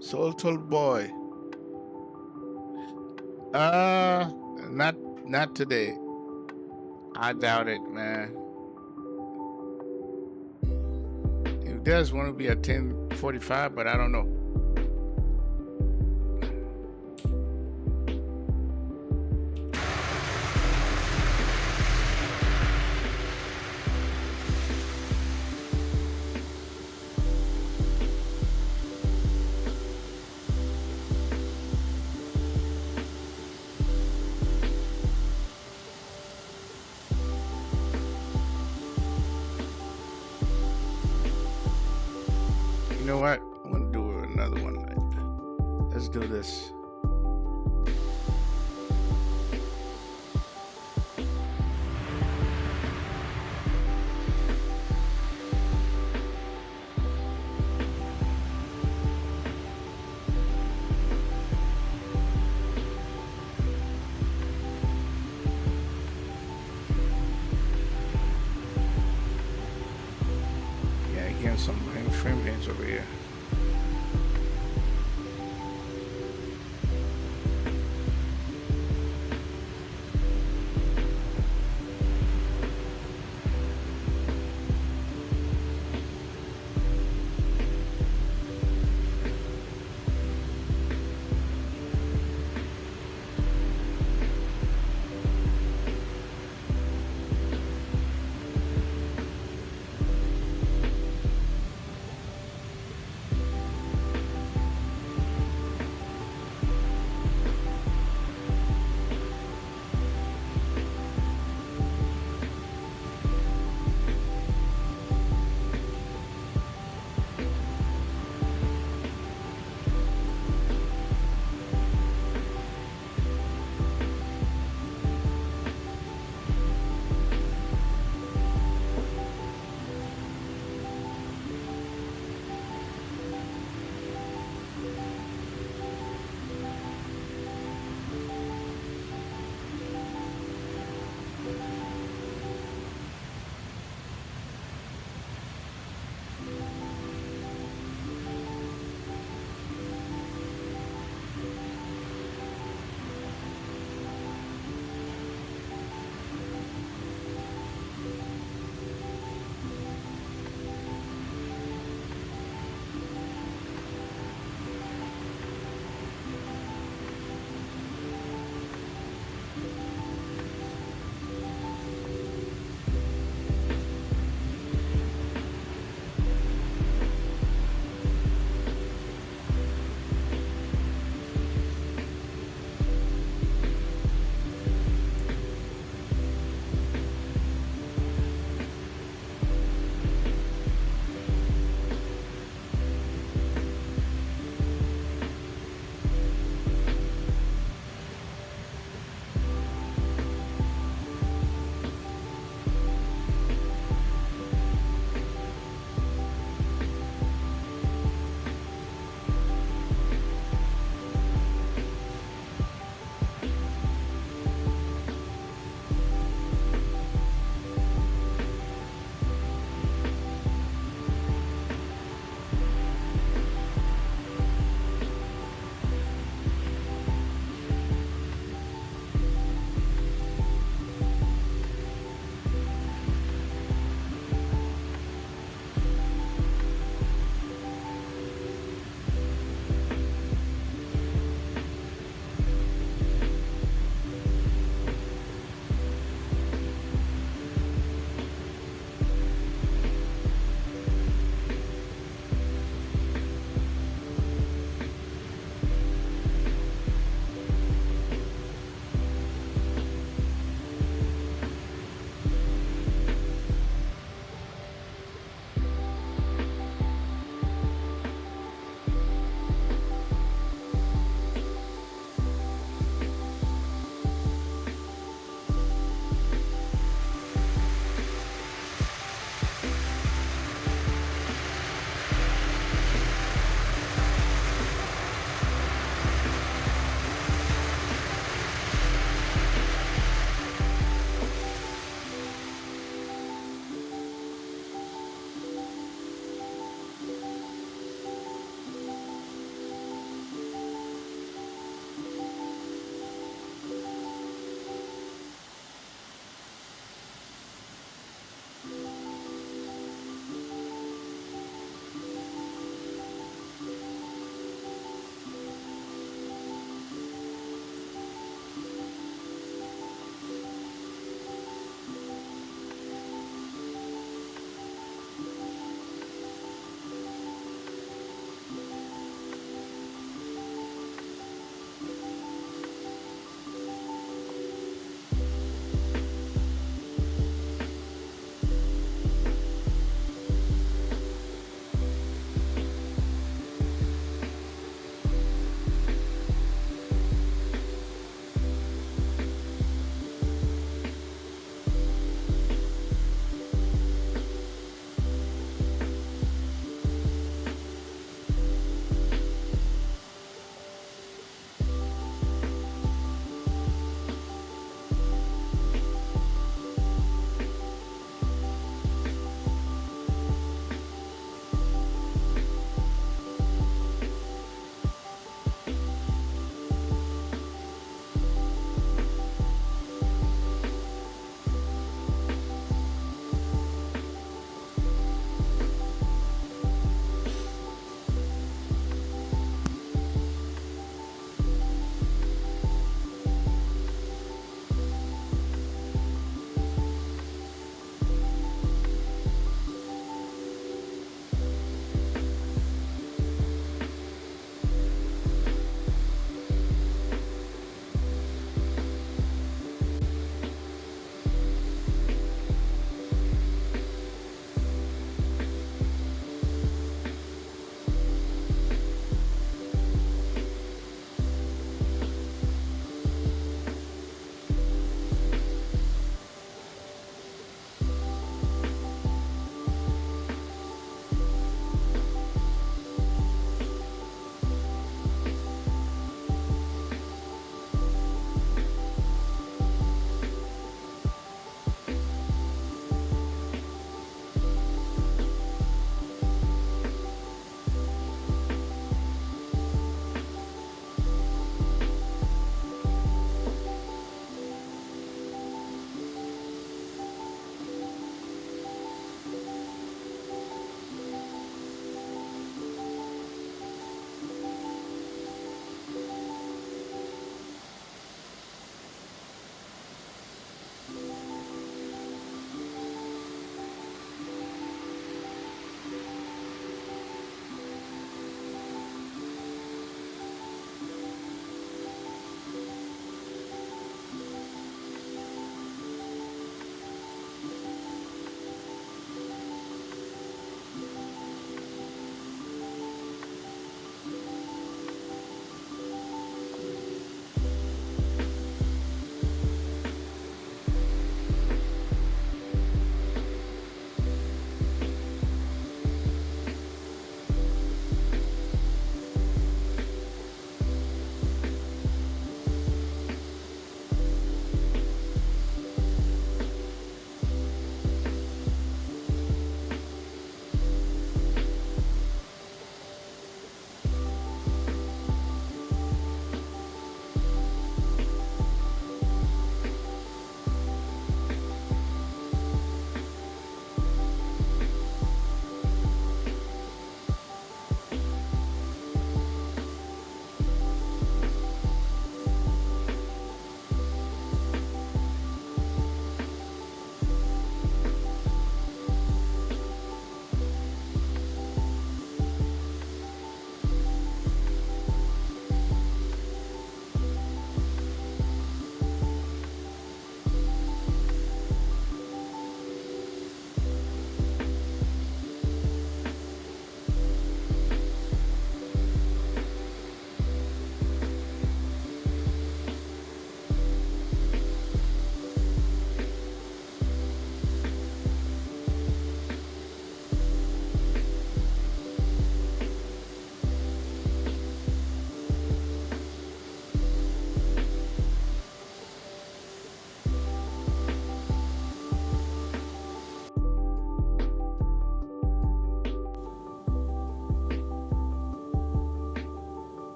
Soulful boy. Not today. I doubt it, man. It does want to be at 10:45, but I don't know. You know what? I'm gonna do another one. Let's do this. Yeah, getting some frame rates over here.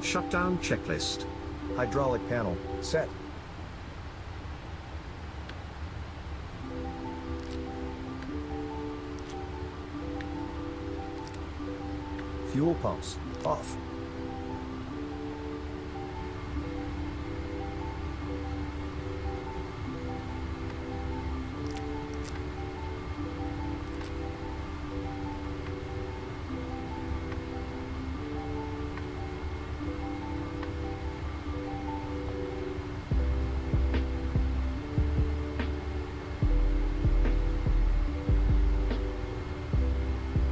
Shutdown checklist. Hydraulic panel, set. Fuel pumps, off.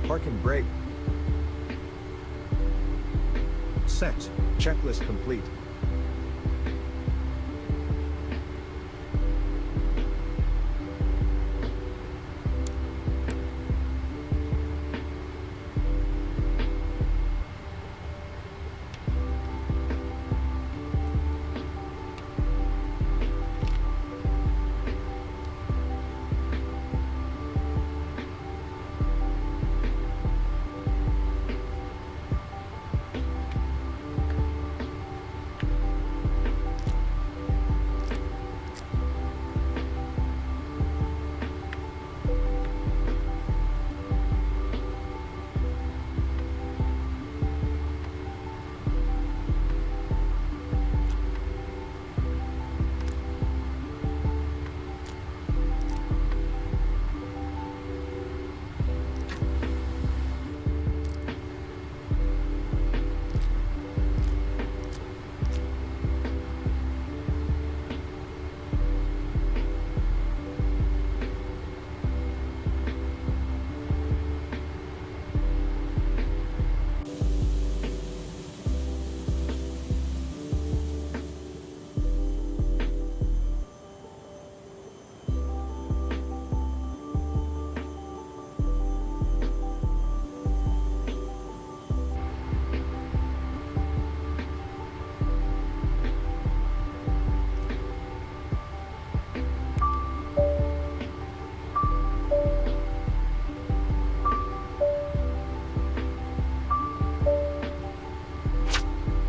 Parking brake. Set. Checklist complete.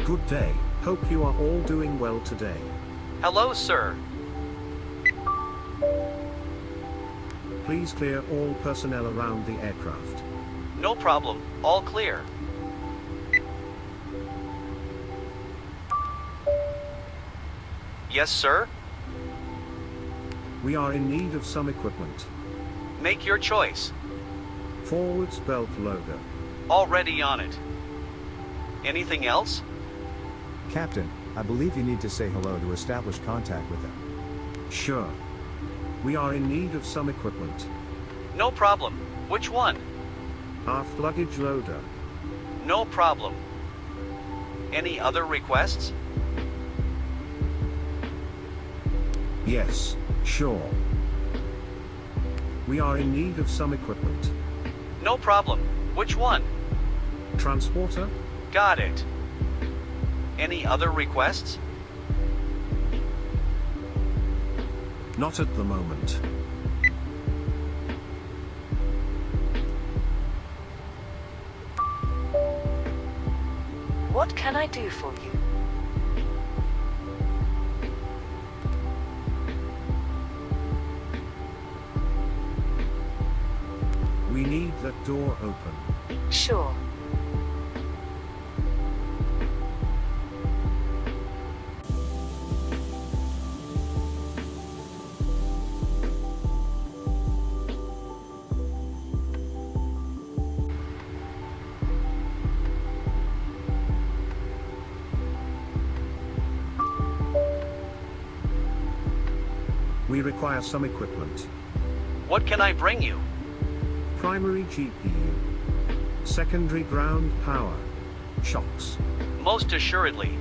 Good day. Hope you are all doing well today. Hello, sir. Please clear all personnel around the aircraft. No problem. All clear. Yes, sir. We are in need of some equipment. Make your choice. Forwards belt loader. Already on it. Anything else? Captain, I believe you need to say hello to establish contact with them. Sure. We are in need of some equipment. No problem. Which one? Aft luggage loader. No problem. Any other requests? Yes, sure. We are in need of some equipment. No problem. Which one? Transporter? Got it. Any other requests? Not at the moment. What can I do for you? We need that door open. Sure. We require some equipment. What can I bring you? Primary GPU. Secondary ground power. Shocks. Most assuredly.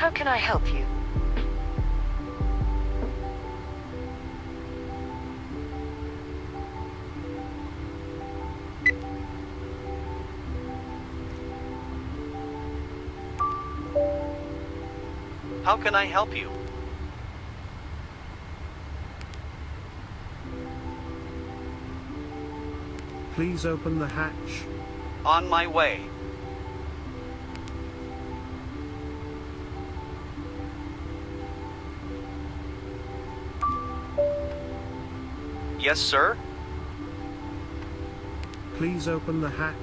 How can I help you? How can I help you? Please open the hatch. On my way. Yes, sir? Please open the hatch.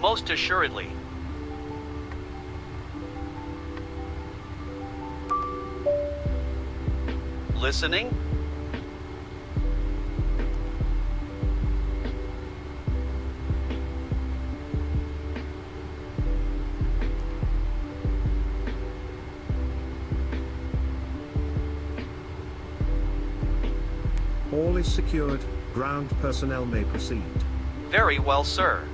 Most assuredly. Listening? All is secured. Ground personnel may proceed. Very well, sir.